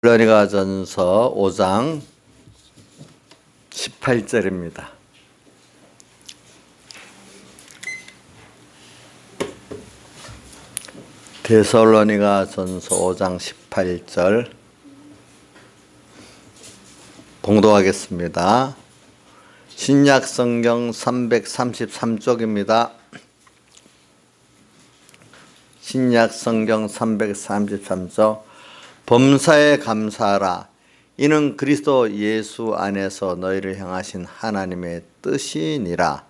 데살로니가전서 5장 18절입니다. 데살로니가전서 5장 18절 봉독하겠습니다. 신약성경 333쪽입니다. 신약성경 333쪽 범사에 감사하라. 이는 그리스도 예수 안에서 너희를 향하신 하나님의 뜻이니라.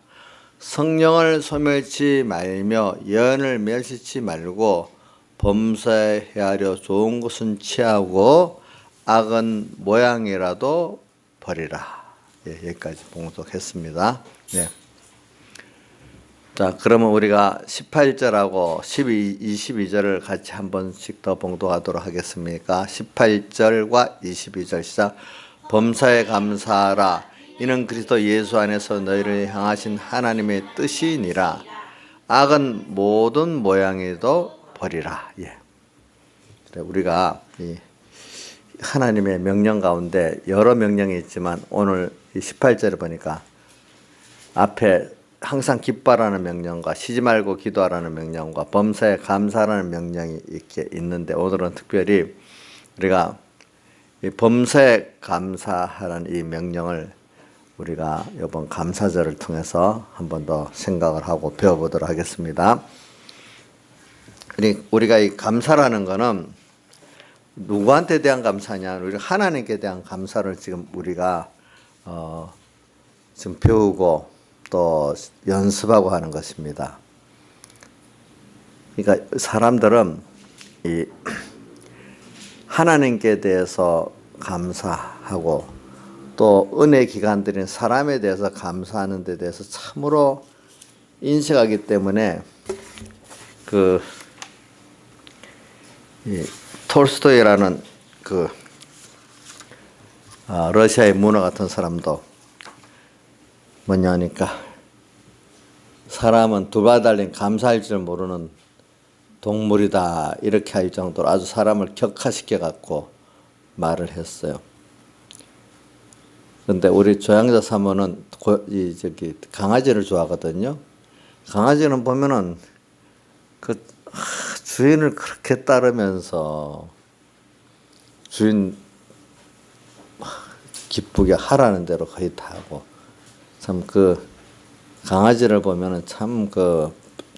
성령을 소멸치 말며 예언을 멸시치 말고 범사에 헤아려 좋은 것은 취하고 악은 모양이라도 버리라. 여기까지 봉독했습니다. 자, 그러면 우리가 18절하고 22절을 같이 한 번씩 더 봉독하도록 하겠습니까? 18절과 22절 시작. 범사에 감사하라. 이는 그리스도 예수 안에서 너희를 향하신 하나님의 뜻이니라. 악은 모든 모양에도 버리라. 그래, 우리가 이 하나님의 명령 가운데 여러 명령이 있지만 오늘 이 18절을 보니까 앞에 항상 기뻐하라는 명령과 쉬지 말고 기도하라는 명령과 범사에 감사하라는 명령이 이렇게 있는데 오늘은 특별히 우리가 이 범사에 감사하라는 이 명령을 우리가 이번 감사절을 통해서 한 번 더 생각을 하고 배워보도록 하겠습니다. 우리가 이 감사라는 거는 누구한테 대한 감사냐? 우리가 하나님께 대한 감사를 지금 우리가 지금 배우고 또 연습하고 하는 것입니다. 그러니까 사람들은 이 하나님께 대해서 감사하고 또 은혜 기관들인 사람에 대해서 감사하는 데 대해서 참으로 인식하기 때문에 이 톨스토이라는 러시아의 문화 같은 사람도 뭐냐 하니까 사람은 두 발 달린 감사할 줄 모르는 동물이다 이렇게 할 정도로 아주 사람을 격화시켜 갖고 말을 했어요. 그런데 우리 조양자 사모는 강아지를 좋아하거든요. 강아지는 보면은 주인을 그렇게 따르면서 주인 기쁘게 하라는 대로 거의 다 하고 참 강아지를 보면은 참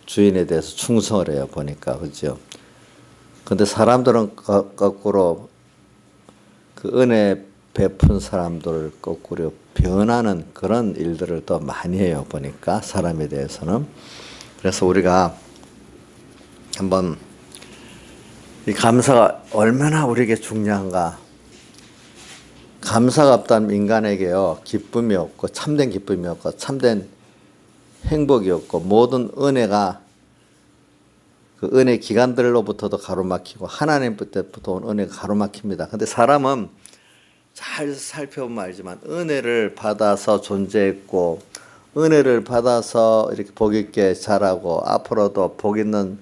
주인에 대해서 충성을 해요, 보니까. 그죠? 근데 사람들은 거꾸로 은혜 베푼 사람들을 거꾸로 변하는 그런 일들을 더 많이 해요, 보니까. 사람에 대해서는. 그래서 우리가 한번 이 감사가 얼마나 우리에게 중요한가. 감사가 없다면 인간에게요, 기쁨이 없고, 참된 기쁨이 없고, 참된 행복이 없고, 모든 은혜가 은혜 기관들로부터도 가로막히고, 하나님부터 온 은혜가 가로막힙니다. 근데 사람은 잘 살펴보면 알지만, 은혜를 받아서 존재했고, 은혜를 받아서 이렇게 복 있게 자라고, 앞으로도 복 있는,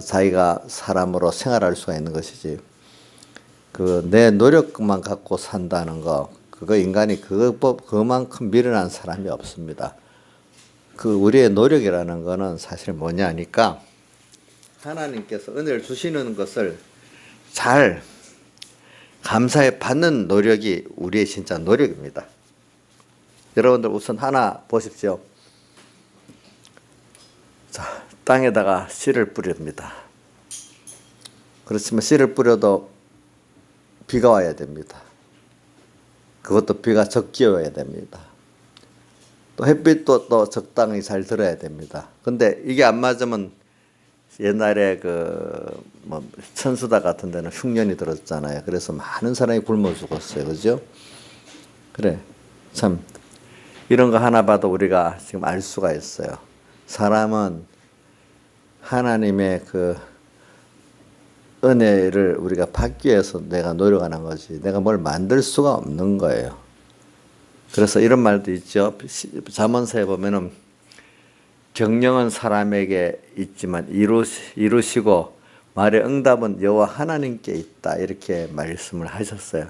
자기가 사람으로 생활할 수가 있는 것이지. 내 노력만 갖고 산다는 거, 그거 인간이 그만큼 미련한 사람이 없습니다. 우리의 노력이라는 거는 사실 뭐냐니까 하나님께서 은혜를 주시는 것을 잘 감사해 받는 노력이 우리의 진짜 노력입니다. 여러분들 우선 하나 보십시오. 자, 땅에다가 씨를 뿌립니다. 그렇지만 씨를 뿌려도 비가 와야 됩니다. 그것도 비가 적게 와야 됩니다. 또 햇빛도 또 적당히 잘 들어야 됩니다. 근데 이게 안 맞으면 옛날에 천수다 같은 데는 흉년이 들었잖아요. 그래서 많은 사람이 굶어 죽었어요. 그죠? 그래. 참, 이런 거 하나 봐도 우리가 지금 알 수가 있어요. 사람은 하나님의 은혜를 우리가 받기 위해서 내가 노력하는 거지 내가 뭘 만들 수가 없는 거예요. 그래서 이런 말도 있죠. 잠언서에 보면은 경영은 사람에게 있지만 이루시고 말의 응답은 여호와 하나님께 있다 이렇게 말씀을 하셨어요.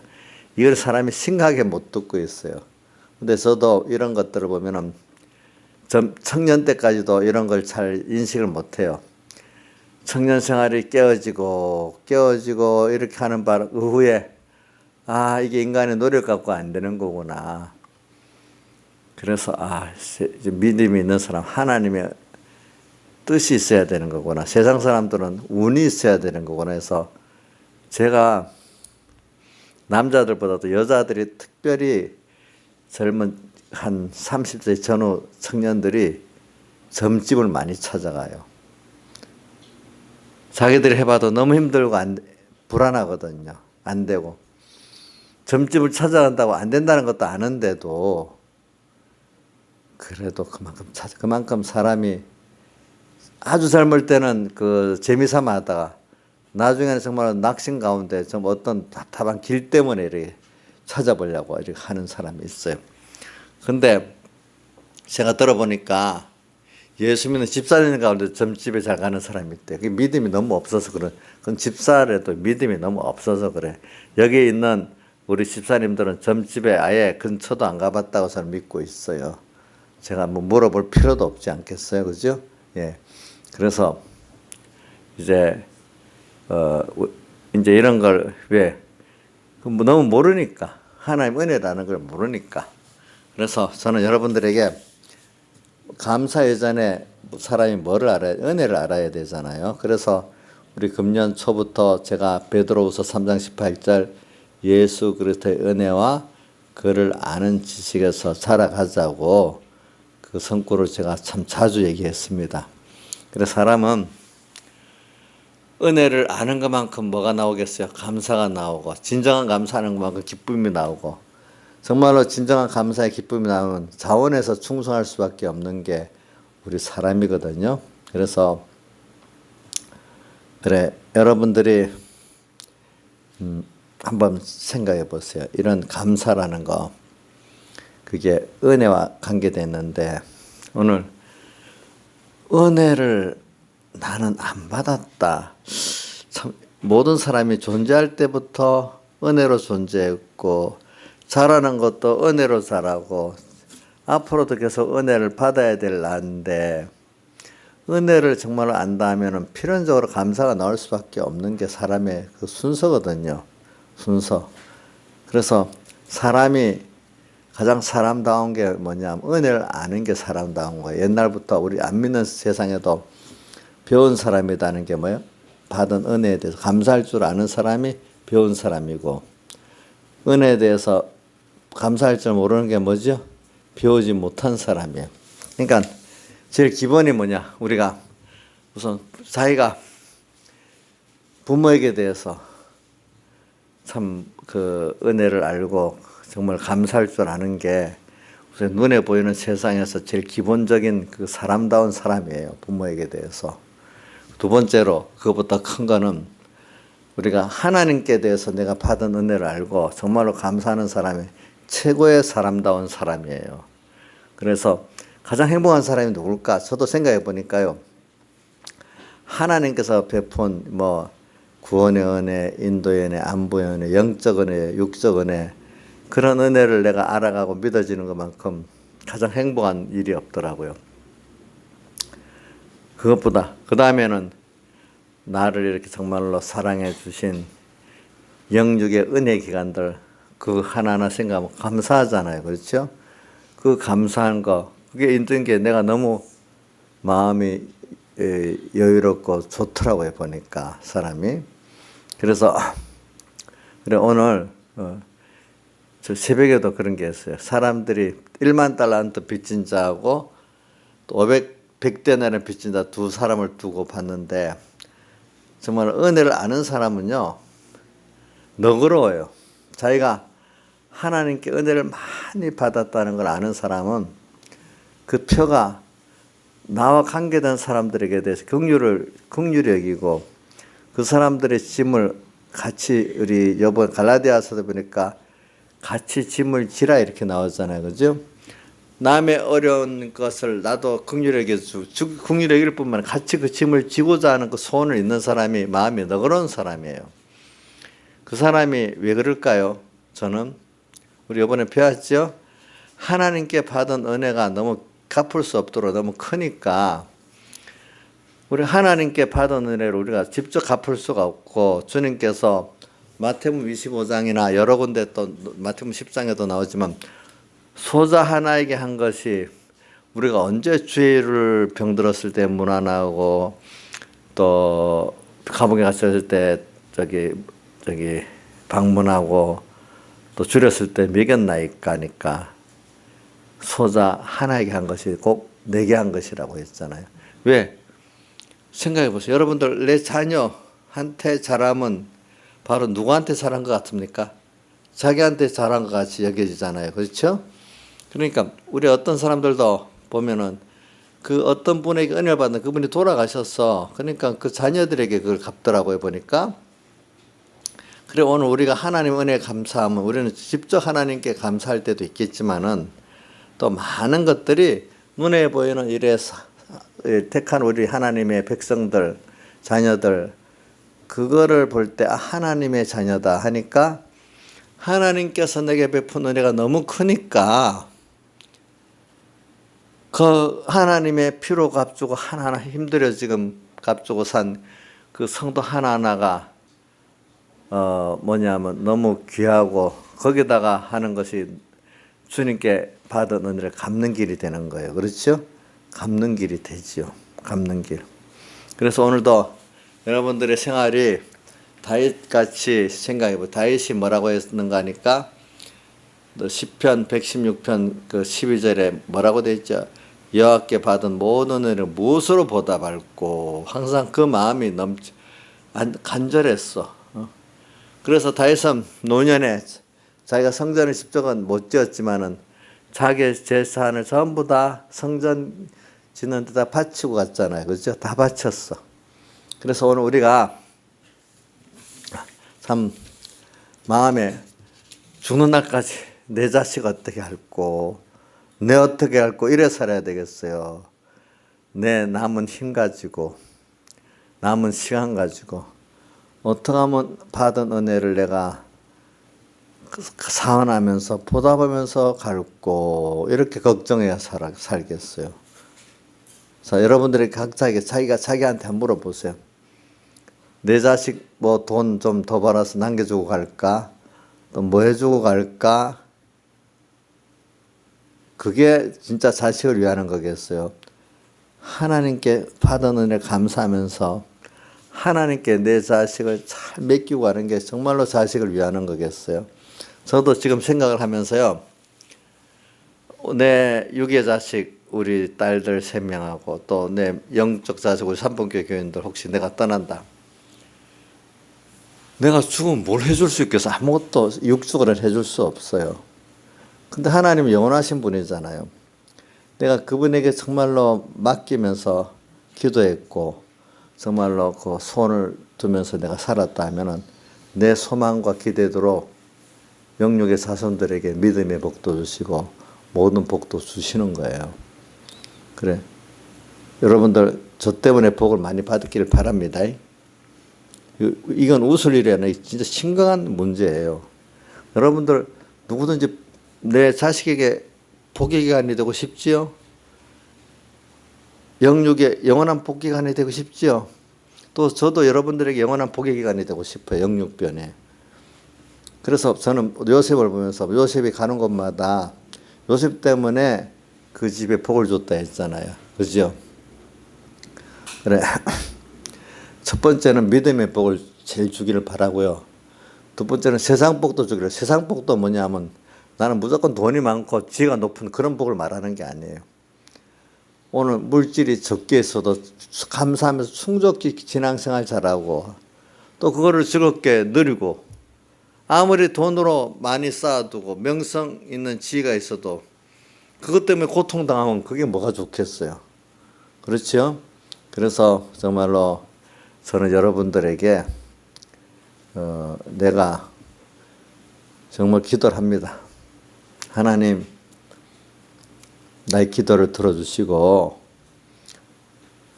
이걸 사람이 심각하게 못 듣고 있어요. 근데 저도 이런 것들을 보면은 청년 때까지도 이런 걸 잘 인식을 못 해요. 청년 생활이 깨어지고 이렇게 하는 바람 후에 이게 인간의 노력 갖고 안 되는 거구나. 그래서 믿음이 있는 사람 하나님의 뜻이 있어야 되는 거구나. 세상 사람들은 운이 있어야 되는 거구나 해서 제가 남자들보다도 여자들이 특별히 젊은 한 30세 전후 청년들이 점집을 많이 찾아가요. 자기들이 해봐도 너무 힘들고 불안하거든요. 안 되고. 점집을 찾아간다고 안 된다는 것도 아는데도 그래도 그만큼 사람이 아주 젊을 때는 그 재미삼아 하다가 나중에는 정말 낙심 가운데 좀 어떤 답답한 길 때문에 이렇게 찾아보려고 이렇게 하는 사람이 있어요. 근데 제가 들어보니까 예수 믿는 집사님 가운데 점집에 잘 가는 사람이 있대요. 그게 믿음이 너무 없어서 그건 집사라도 믿음이 너무 없어서 그래. 여기 있는 우리 집사님들은 점집에 아예 근처도 안 가봤다고 저는 믿고 있어요. 제가 뭐 물어볼 필요도 없지 않겠어요, 그죠? 예. 그래서 이제 이런 걸 왜 너무 모르니까 하나님 은혜라는 걸 모르니까. 그래서 저는 여러분들에게 감사의 전에 사람이 뭐를 알아야 은혜를 알아야 되잖아요. 그래서 우리 금년 초부터 제가 베드로후서 3장 18절 예수 그리스도의 은혜와 그를 아는 지식에서 자라가자고 그 성구를 제가 참 자주 얘기했습니다. 그래서 사람은 은혜를 아는 것만큼 뭐가 나오겠어요? 감사가 나오고 진정한 감사하는 것만큼 기쁨이 나오고 정말로 진정한 감사의 기쁨이 나오면 자원에서 충성할 수밖에 없는 게 우리 사람이거든요. 그래서 여러분들이 한번 생각해 보세요. 이런 감사라는 거 그게 은혜와 관계되어 있는데 오늘 은혜를 나는 안 받았다. 참 모든 사람이 존재할 때부터 은혜로 존재했고 자라는 것도 은혜로 자라고 앞으로도 계속 은혜를 받아야 될 나인데 은혜를 정말 안다 하면은 필연적으로 감사가 나올 수밖에 없는 게 사람의 그 순서거든요. 순서. 그래서 사람이 가장 사람다운 게 뭐냐면 은혜를 아는 게 사람다운 거예요. 옛날부터 우리 안 믿는 세상에도 배운 사람이라는 게 뭐예요? 받은 은혜에 대해서 감사할 줄 아는 사람이 배운 사람이고 은혜에 대해서 감사할 줄 모르는 게 뭐죠? 배우지 못한 사람이에요. 그러니까 제일 기본이 뭐냐? 우리가 우선 자기가 부모에게 대해서 참 그 은혜를 알고 정말 감사할 줄 아는 게 우선 눈에 보이는 세상에서 제일 기본적인 그 사람다운 사람이에요. 부모에게 대해서. 두 번째로 그것보다 큰 거는 우리가 하나님께 대해서 내가 받은 은혜를 알고 정말로 감사하는 사람이 최고의 사람다운 사람이에요. 그래서 가장 행복한 사람이 누굴까? 저도 생각해 보니까요. 하나님께서 베푼 구원의 은혜, 인도의 은혜, 안보의 은혜, 영적 은혜, 육적 은혜 그런 은혜를 내가 알아가고 믿어지는 것만큼 가장 행복한 일이 없더라고요. 그것보다 그 다음에는 나를 이렇게 정말로 사랑해 주신 영육의 은혜 기관들 그 하나하나 생각하면 감사하잖아요. 그렇죠? 그 감사한 거 그게 있는 게 내가 너무 마음이 여유롭고 좋더라고요. 보니까 사람이. 그래서 오늘 저 새벽에도 그런 게 있어요. 사람들이 1만 달란트 빚진 자하고 또 100데나리 빚진 자 두 사람을 두고 봤는데 정말 은혜를 아는 사람은요 너그러워요. 자기가 하나님께 은혜를 많이 받았다는 걸 아는 사람은 그 표가 나와 관계된 사람들에게 대해서 긍휼히 여기고 그 사람들의 짐을 같이 우리 이번 갈라디아서도 보니까 같이 짐을 지라 이렇게 나오잖아요. 그죠? 남의 어려운 것을 나도 긍휼히 긍휼히 여길 뿐만 아니라 같이 그 짐을 지고자 하는 그 소원을 있는 사람이 마음이 너그러운 사람이에요. 그 사람이 왜 그럴까요? 저는 우리 이번에 배웠죠? 하나님께 받은 은혜가 너무 갚을 수 없도록 너무 크니까 우리 하나님께 받은 은혜를 우리가 직접 갚을 수가 없고 주님께서 마태복음 25장이나 여러 군데 또 마태복음 10장에도 나오지만 소자 하나에게 한 것이 우리가 언제 죄를 병들었을 때 문안하고 또 감옥에 갇혔을 때 저기 방문하고 또 줄였을 때 먹였나이까니까 소자 하나에게 한 것이 꼭 내게 한 것이라고 했잖아요. 왜? 생각해 보세요. 여러분들 내 자녀한테 잘하면 바로 누구한테 잘한 것 같습니까? 자기한테 잘한 것 같이 여겨지잖아요. 그렇죠? 그러니까 우리 어떤 사람들도 보면은 그 어떤 분에게 은혜를 받는 그분이 돌아가셨어. 그러니까 그 자녀들에게 그걸 갚더라고요. 보니까. 그래 오늘 우리가 하나님 은혜에 감사하면 우리는 직접 하나님께 감사할 때도 있겠지만은 또 많은 것들이 눈에 보이는 일에 택한 우리 하나님의 백성들, 자녀들 그거를 볼 때 하나님의 자녀다 하니까 하나님께서 내게 베푼 은혜가 너무 크니까 그 하나님의 피로 값주고 하나하나 힘들어 지금 값주고 산 그 성도 하나하나가 뭐냐면 너무 귀하고 거기다가 하는 것이 주님께 받은 은혜를 갚는 길이 되는 거예요. 그렇죠? 갚는 길이 되지요. 갚는 길. 그래서 오늘도 여러분들의 생활이 다윗같이 생각해보세요. 다윗이 뭐라고 했는가 하니까 시편 116편 그 12절에 뭐라고 되어 있죠? 여호와께 받은 모든 은혜를 무엇으로 보답할꼬. 항상 그 마음이 간절했어. 그래서 다윗은 노년에 자기가 성전을 직접은 못 지었지만은 자기의 재산을 전부 다 성전 짓는 데다 바치고 갔잖아요. 그렇죠? 다 바쳤어. 그래서 오늘 우리가 참 마음에 죽는 날까지 내 자식 어떻게 할꼬, 내 어떻게 할꼬 이래 살아야 되겠어요. 내 남은 힘 가지고 남은 시간 가지고 어떻게 하면 받은 은혜를 내가 사원하면서 보답하면서 갈꼬 이렇게 걱정해야 살겠어요. 자, 여러분들이 각자에게 자기가 자기한테 한번 물어보세요. 내 자식 뭐 돈 좀 더 벌어서 남겨주고 갈까? 또 뭐 해주고 갈까? 그게 진짜 자식을 위하는 거겠어요. 하나님께 받은 은혜 감사하면서 하나님께 내 자식을 잘 맡기고 가는 게 정말로 자식을 위하는 거겠어요. 저도 지금 생각을 하면서요. 내 육의 자식 우리 딸들 3명하고 또 내 영적 자식 우리 삼봉교회 교인들 혹시 내가 떠난다. 내가 죽으면 뭘 해줄 수 있겠어? 아무것도 육적으로 해줄 수 없어요. 근데 하나님은 영원하신 분이잖아요. 내가 그분에게 정말로 맡기면서 기도했고 정말로 그 소원을 두면서 내가 살았다 하면은 내 소망과 기대대로 영육의 자손들에게 믿음의 복도 주시고 모든 복도 주시는 거예요. 그래. 여러분들 저 때문에 복을 많이 받기를 바랍니다. 이건 웃을 일이 아니라 진짜 심각한 문제예요. 여러분들 누구든지 내 자식에게 복의 기간이 되고 싶지요? 영육의 영원한 복 기간이 되고 싶지요? 또 저도 여러분들에게 영원한 복의 기간이 되고 싶어요. 영육변에. 그래서 저는 요셉을 보면서 요셉이 가는 곳마다 요셉 때문에 그 집에 복을 줬다 했잖아요. 그죠? 그래. 첫 번째는 믿음의 복을 제일 주기를 바라고요. 두 번째는 세상 복도 주기를. 세상 복도 뭐냐면 나는 무조건 돈이 많고 지위가 높은 그런 복을 말하는 게 아니에요. 오늘 물질이 적게 있어도 감사하면서 충족히 신앙생활 잘하고 또 그거를 즐겁게 누리고 아무리 돈으로 많이 쌓아두고 명성 있는 지위가 있어도 그것 때문에 고통당하면 그게 뭐가 좋겠어요. 그렇죠? 그래서 정말로 저는 여러분들에게 내가 정말 기도를 합니다. 하나님, 나의 기도를 들어주시고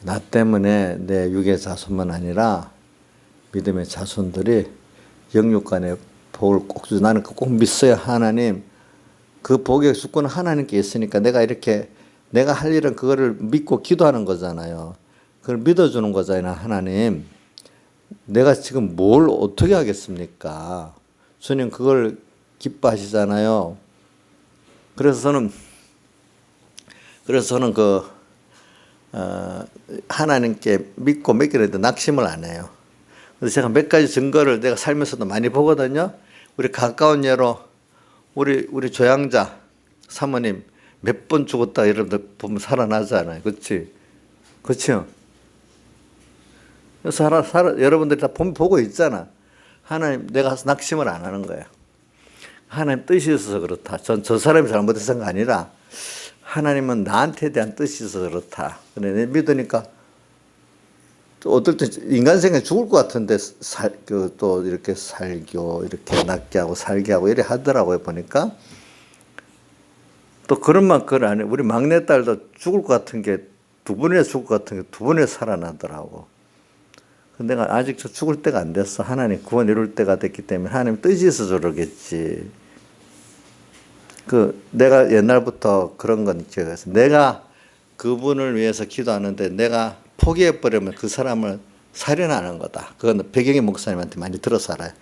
나 때문에 내 육의 자손만 아니라 믿음의 자손들이 영육간의 복을 꼭 주고 나는 꼭 믿어요. 하나님 그 복의 주권은 하나님께 있으니까 내가 이렇게 내가 할 일은 그거를 믿고 기도하는 거잖아요. 그걸 믿어주는 거잖아요. 하나님 내가 지금 뭘 어떻게 하겠습니까? 주님 그걸 기뻐하시잖아요. 그래서 저는 하나님께 믿고 맡기는데 낙심을 안 해요. 그래서 제가 몇 가지 증거를 내가 살면서도 많이 보거든요. 우리 가까운 예로 우리 조양자 사모님 몇 번 죽었다 여러분들 보면 살아나잖아요. 그렇지? 그렇죠? 여러분들이 다 보고 있잖아. 하나님 내가 낙심을 안 하는 거예요. 하나님 뜻이 있어서 그렇다. 전 저 사람이 잘못해서가 아니라 하나님은 나한테 대한 뜻이 있어서 그렇다. 근데 믿으니까 어떨 때 인간 생각에 죽을 것 같은데 또 이렇게 살교 이렇게 낫게 하고 살게 하고 이래 하더라고요. 보니까 또 그런 만큼 안에 우리 막내딸도 죽을 것 같은 게 두 번이나 죽을 것 같은 게 두 번이나 살아나더라고. 근데 내가 아직 저 죽을 때가 안 됐어. 하나님 구원 이룰 때가 됐기 때문에 하나님 뜻이 있어서 그러겠지. 내가 옛날부터 그런 건 기억해서 내가 그분을 위해서 기도하는데 내가 포기해버리면 그 사람을 살인하는 거다. 그건 배경의 목사님한테 많이 들어서 알아요.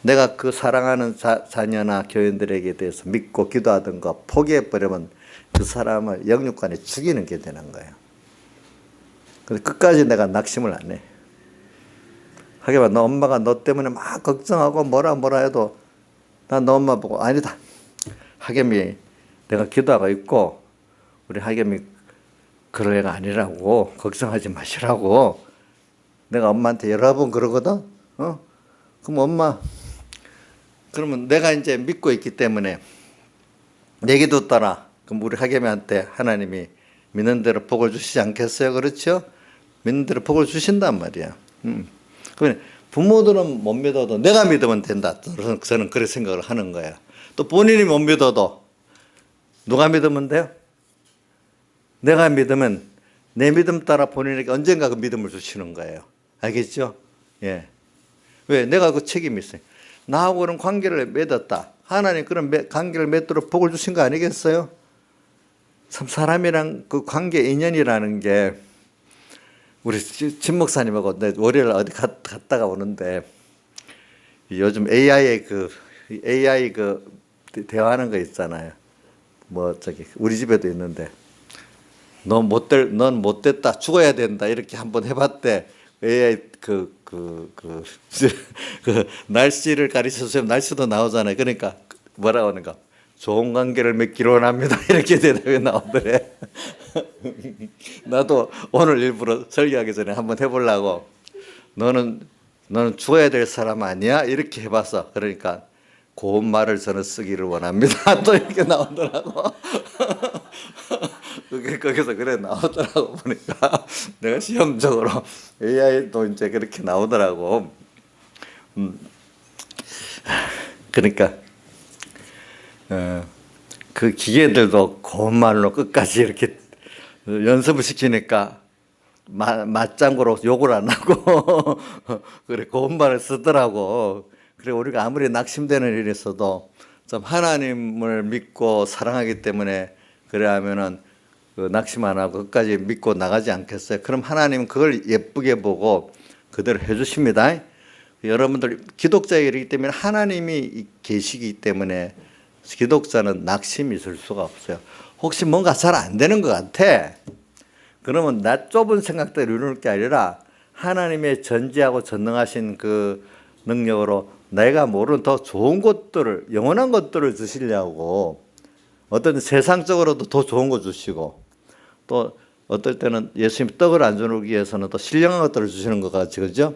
내가 그 사랑하는 자녀나 교인들에게 대해서 믿고 기도하던 거 포기해버리면 그 사람을 영육간에 죽이는 게 되는 거예요. 그래서 끝까지 내가 낙심을 안 해. 하기만 너 엄마가 너 때문에 막 걱정하고 뭐라 해도 난 너 엄마 보고 아니다. 하겸이 내가 기도하고 있고 우리 하겸이 그럴 애가 아니라고 걱정하지 마시라고 내가 엄마한테 여러 번 그러거든. 그럼 엄마 그러면 내가 이제 믿고 있기 때문에 내 기도 따라 그럼 우리 하겸이한테 하나님이 믿는 대로 복을 주시지 않겠어요? 그렇죠? 믿는 대로 복을 주신단 말이야. 그러면 부모들은 못 믿어도 내가 믿으면 된다. 저는 그런 생각을 하는 거야. 또 본인이 못 믿어도 누가 믿으면 돼요? 내가 믿으면 내 믿음 따라 본인에게 언젠가 그 믿음을 주시는 거예요. 알겠죠? 예. 왜? 내가 그 책임이 있어요. 나하고 그런 관계를 맺었다. 하나님 그런 관계를 맺도록 복을 주신 거 아니겠어요? 참 사람이랑 그 관계 인연이라는 게 우리 진 목사님하고 내 월요일 어디 갔다가 오는데 요즘 AI 대화하는 거 있잖아요. 우리 집에도 있는데 넌 못됐다 죽어야 된다 이렇게 한번 해봤대. AI 날씨를 가르쳐서 날씨도 나오잖아요. 그러니까 뭐라고 하는가? 좋은 관계를 맺기로 원합니다. 이렇게 대답이 나오더래. 나도 오늘 일부러 설교하기 전에 한번 해보려고 너는 죽어야 될 사람 아니야? 이렇게 해봤어. 그러니까 고운 말을 저는 쓰기를 원합니다. 또 이렇게 나오더라고. 거기서 그래 나오더라고 보니까 내가 시험적으로 AI도 이제 그렇게 나오더라고. 그러니까 그 기계들도 고운 말로 끝까지 이렇게 연습을 시키니까 맞장구로 욕을 안 하고 그래 고운 말을 쓰더라고. 그래 우리가 아무리 낙심되는 일이 있어도 좀 하나님을 믿고 사랑하기 때문에 그래 하면은 낙심 안 하고 끝까지 믿고 나가지 않겠어요? 그럼 하나님은 그걸 예쁘게 보고 그대로 해주십니다. 여러분들 기독자이기 때문에 하나님이 계시기 때문에 기독자는 낙심이 있을 수가 없어요. 혹시 뭔가 잘 안 되는 것 같아? 그러면 나 좁은 생각대로 이루는 게 아니라 하나님의 전지하고 전능하신 그 능력으로 내가 모르는 더 좋은 것들을 영원한 것들을 주시려고 어떤 세상적으로도 더 좋은 거 주시고 또 어떨 때는 예수님 떡을 안 주기 위해서는 또 신령한 것들을 주시는 것 같이 그죠?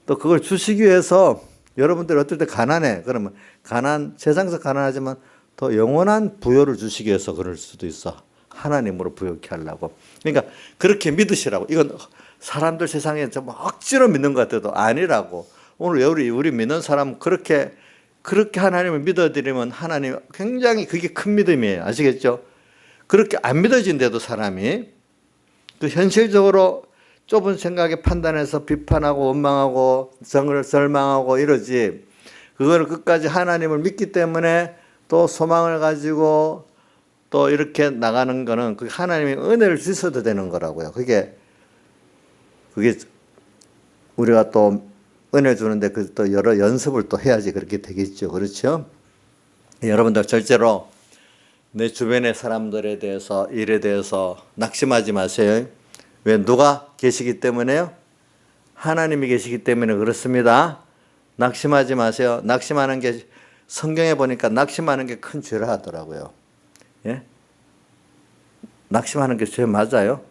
또 그걸 주시기 위해서 여러분들이 어떨 때 가난해. 그러면 세상에서 가난하지만 더 영원한 부여를 주시기 위해서 그럴 수도 있어. 하나님으로 부여케 하려고. 그러니까 그렇게 믿으시라고. 이건 사람들 세상에 좀 억지로 믿는 것 같아도 아니라고. 오늘 우리 믿는 사람 그렇게 하나님을 믿어드리면 하나님 굉장히 그게 큰 믿음이에요. 아시겠죠? 그렇게 안 믿어진대도 사람이 그 현실적으로 좁은 생각에 판단해서 비판하고 원망하고 절망하고 이러지, 그걸 끝까지 하나님을 믿기 때문에 또 소망을 가지고 또 이렇게 나가는 거는 그 하나님의 은혜를 주셔도 되는 거라고요. 그게 우리가 또 은혜 주는데 그 또 여러 연습을 또 해야지 그렇게 되겠죠. 그렇죠? 여러분들 절대로 내 주변의 사람들에 대해서 일에 대해서 낙심하지 마세요. 왜? 누가 계시기 때문에요? 하나님이 계시기 때문에 그렇습니다. 낙심하지 마세요. 낙심하는 게 성경에 보니까 낙심하는 게 큰 죄라 하더라고요. 예? 낙심하는 게 죄 맞아요?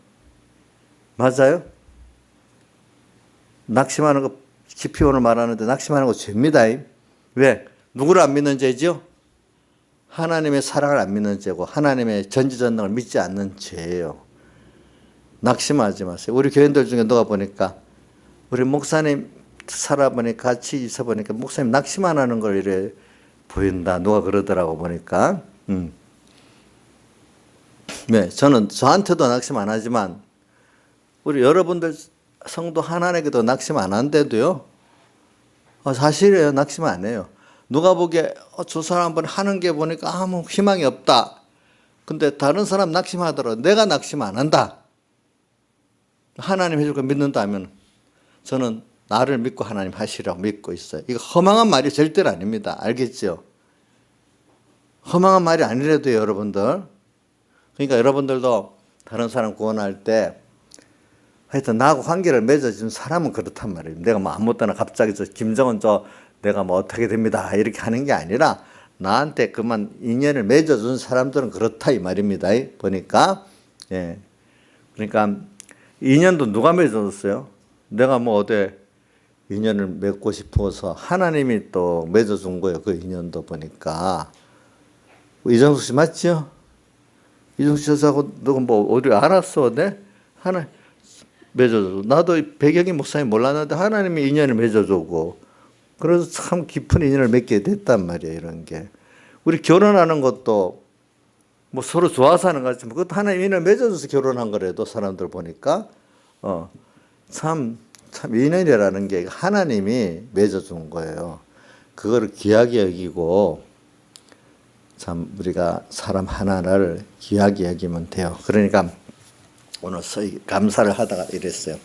맞아요? 낙심하는 거 깊이 오늘 말하는데 낙심하는 거 죄입니다. 왜? 누구를 안 믿는 죄죠? 하나님의 사랑을 안 믿는 죄고 하나님의 전지전능을 믿지 않는 죄예요. 낙심하지 마세요. 우리 교인들 중에 누가 보니까 우리 목사님 살아보니까 같이 있어보니까 목사님 낙심 안 하는 걸 이래 보인다. 누가 그러더라고 보니까. 네, 저한테도 낙심 안 하지만 우리 여러분들 성도 하나님에게도 낙심 안 한데도요. 사실이에요. 낙심 안 해요. 누가 보기에 저 사람 한번 하는 게 보니까 아무 희망이 없다. 근데 다른 사람 낙심하더라도 내가 낙심 안 한다. 하나님 해줄 거 믿는다면 저는 나를 믿고 하나님 하시라고 믿고 있어요. 이거 허망한 말이 절대로 아닙니다. 알겠죠? 허망한 말이 아니라도요, 여러분들. 그러니까 여러분들도 다른 사람 구원할 때 하여튼 나하고 관계를 맺어준 사람은 그렇단 말이에요. 내가 뭐 아무 때나 갑자기 김정은 내가 뭐 어떻게 됩니다. 이렇게 하는 게 아니라 나한테 그만 인연을 맺어준 사람들은 그렇다 이 말입니다. 보니까. 예. 그러니까 인연도 누가 맺어줬어요? 내가 뭐 어디 인연을 맺고 싶어서 하나님이 또 맺어준 거예요. 그 인연도 보니까. 이정숙 씨 맞죠? 이정숙 씨하고 너가 뭐 어디 알았어? 네? 하나 맺어줘. 나도 배경이 목사님 몰랐는데 하나님이 인연을 맺어주고 그래서 참 깊은 인연을 맺게 됐단 말이에요. 이런 게. 우리 결혼하는 것도 뭐 서로 좋아서 하는 거 같지만 그것도 하나님 인연을 맺어줘서 결혼한 거래도 사람들 보니까 참 인연이라는 게 하나님이 맺어준 거예요. 그거를 귀하게 여기고 참 우리가 사람 하나를 귀하게 여기면 돼요. 그러니까 오늘 감사를 하다가 이랬어요.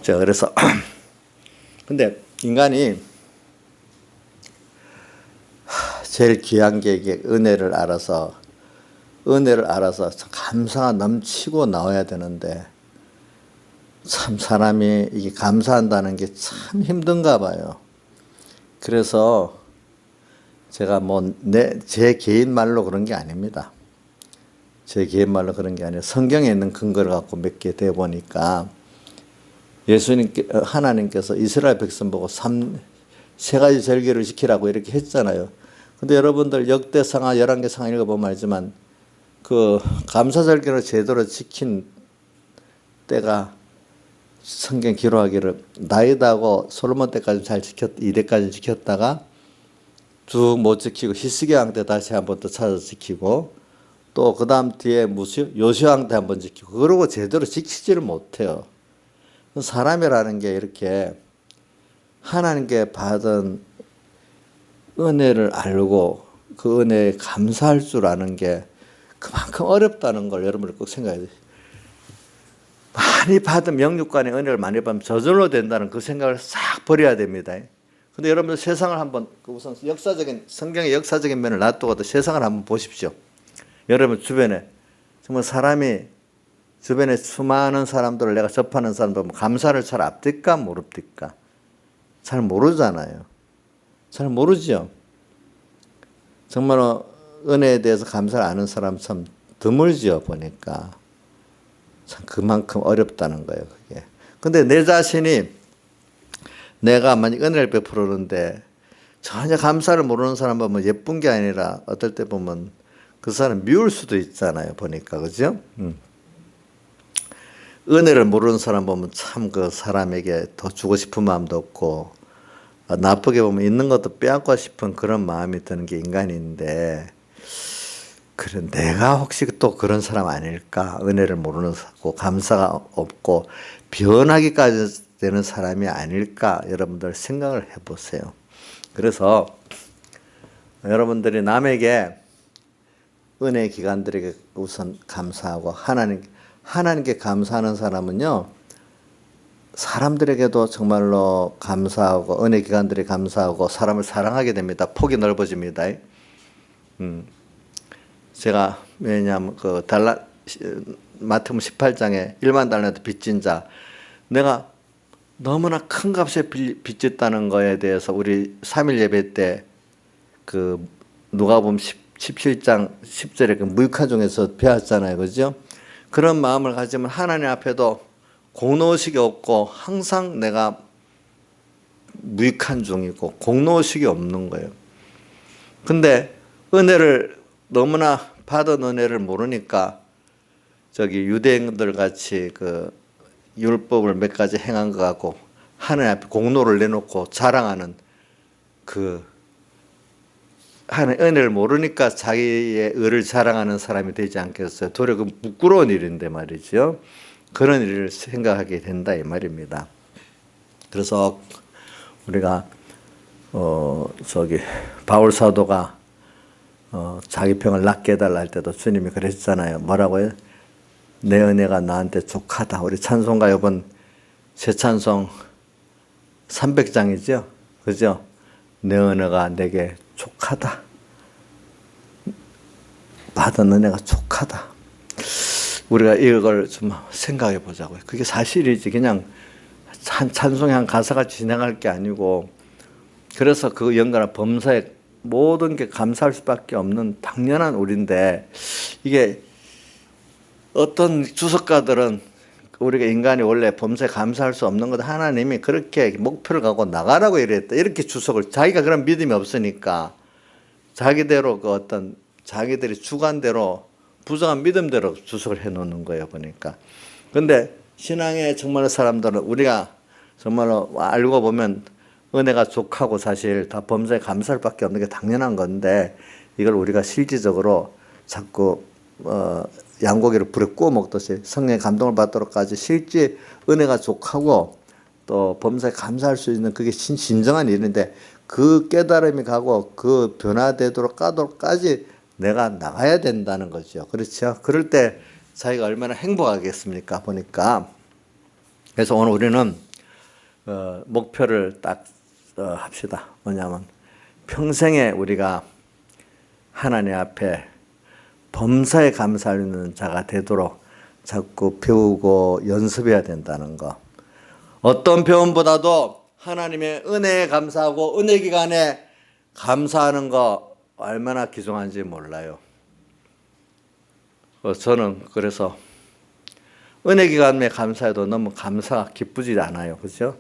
제가 그래서 근데 인간이 제일 귀한 게 이게 은혜를 알아서 감사가 넘치고 나와야 되는데 참 사람이 이게 감사한다는 게 참 힘든가 봐요. 그래서 제가 제 개인 말로 그런 게 아닙니다. 제 개인 말로 그런 게 아니라 성경에 있는 근거를 갖고 몇 개 돼 보니까 하나님께서 이스라엘 백성 보고 세 가지 절기를 지키라고 이렇게 했잖아요. 근데 여러분들 역대상하 11개 상하 읽어보면 알지만 그 감사절기를 제대로 지킨 때가 성경 기록하기를 다윗하고 솔로몬 때까지 이때까지 지켰다가 쭉 못 지키고 히스기야 왕 때 다시 한 번 더 찾아 지키고 또 그 다음 뒤에 요시야 왕 때 한 번 지키고 그러고 제대로 지키지를 못해요. 사람이라는 게 이렇게 하나님께 받은 은혜를 알고 그 은혜에 감사할 줄 아는 게 그만큼 어렵다는 걸 여러분들 꼭 생각해야 돼요. 많이 받은 명육간의 은혜를 많이 받으면 저절로 된다는 그 생각을 싹 버려야 됩니다. 근데 여러분들 세상을 한번 우선 성경의 역사적인 면을 놔두고도 세상을 한번 보십시오. 여러분 주변에 정말 사람이 주변에 수많은 사람들을 내가 접하는 사람들 보면 감사를 잘 압니까 모릅니까? 잘 모르잖아요. 잘 모르죠. 정말 은혜에 대해서 감사를 아는 사람 참 드물지요 보니까. 참 그만큼 어렵다는 거예요 그게. 근데 내 자신이 내가 만약 은혜를 베풀었는데 전혀 감사를 모르는 사람 보면 예쁜 게 아니라 어떨 때 보면 그 사람 미울 수도 있잖아요 보니까. 그죠? 은혜를 모르는 사람 보면 참 그 사람에게 더 주고 싶은 마음도 없고 나쁘게 보면 있는 것도 빼앗고 싶은 그런 마음이 드는 게 인간인데 그래, 내가 혹시 또 그런 사람 아닐까? 은혜를 모르는 사고 감사가 없고 변하기까지 되는 사람이 아닐까? 여러분들 생각을 해보세요. 그래서 여러분들이 남에게 은혜 기관들에게 우선 감사하고 하나님께 감사하는 사람은요, 사람들에게도 정말로 감사하고 은혜 기관들이 감사하고 사람을 사랑하게 됩니다. 폭이 넓어집니다. 제가 왜냐하면 마태복음 18장에 1만 달란트 빚진 자, 내가 너무나 큰 값에 빚졌다는 거에 대해서 우리 3일 예배 때 누가복음 17장 10절에 그 무익한 종에서 배웠잖아요. 그죠? 그런 마음을 가지면 하나님 앞에도 공로의식이 없고 항상 내가 무익한 종이고 공로의식이 없는 거예요. 근데 은혜를 너무나 받은 은혜를 모르니까 유대인들 같이 율법을 몇 가지 행한 것 같고 하나님 앞에 공로를 내놓고 자랑하는 하나님 은혜를 모르니까 자기의 의를 자랑하는 사람이 되지 않겠어요? 도리어 그 부끄러운 일인데 말이죠. 그런 일을 생각하게 된다 이 말입니다. 그래서 우리가 바울 사도가 자기 병을 낫게 해달라 할 때도 주님이 그랬잖아요. 뭐라고요? 내 은혜가 나한테 족하다. 우리 찬송가 이번 새 찬송 300장이죠. 그죠? 내 은혜가 내게 족하다. 받은 은혜가 족하다. 우리가 이걸 좀 생각해 보자고요. 그게 사실이지. 그냥 찬송의 한 가사가 지나갈 게 아니고, 그래서 그 연관한 범사에 모든 게 감사할 수밖에 없는 당연한 우리인데, 이게 어떤 주석가들은 우리가 인간이 원래 범사에 감사할 수 없는 것, 하나님이 그렇게 목표를 갖고 나가라고 이랬다. 이렇게 주석을, 자기가 그런 믿음이 없으니까 자기대로 자기들이 주관대로 부정한 믿음대로 주석을 해 놓는 거예요, 보니까. 근데 신앙의 정말 사람들은 우리가 정말로 알고 보면 은혜가 족하고 사실 다 범사에 감사할 밖에 없는 게 당연한 건데, 이걸 우리가 실질적으로 자꾸 양고기를 불에 구워 먹듯이 성령의 감동을 받도록까지 실제 은혜가 족하고 또 범사에 감사할 수 있는 그게 진정한 일인데, 그 깨달음이 가고 그 변화되도록 까도록까지 내가 나가야 된다는 거죠. 그렇죠? 그럴 때 자기가 얼마나 행복하겠습니까? 보니까. 그래서 오늘 우리는 목표를 딱 합시다. 뭐냐면 평생에 우리가 하나님 앞에 범사에 감사하는 자가 되도록 자꾸 배우고 연습해야 된다는 거. 어떤 배움보다도 하나님의 은혜에 감사하고 은혜 기간에 감사하는 거 얼마나 귀중한지 몰라요. 저는 그래서 은혜 기간에 감사해도 너무 감사가 기쁘지 않아요. 그렇죠?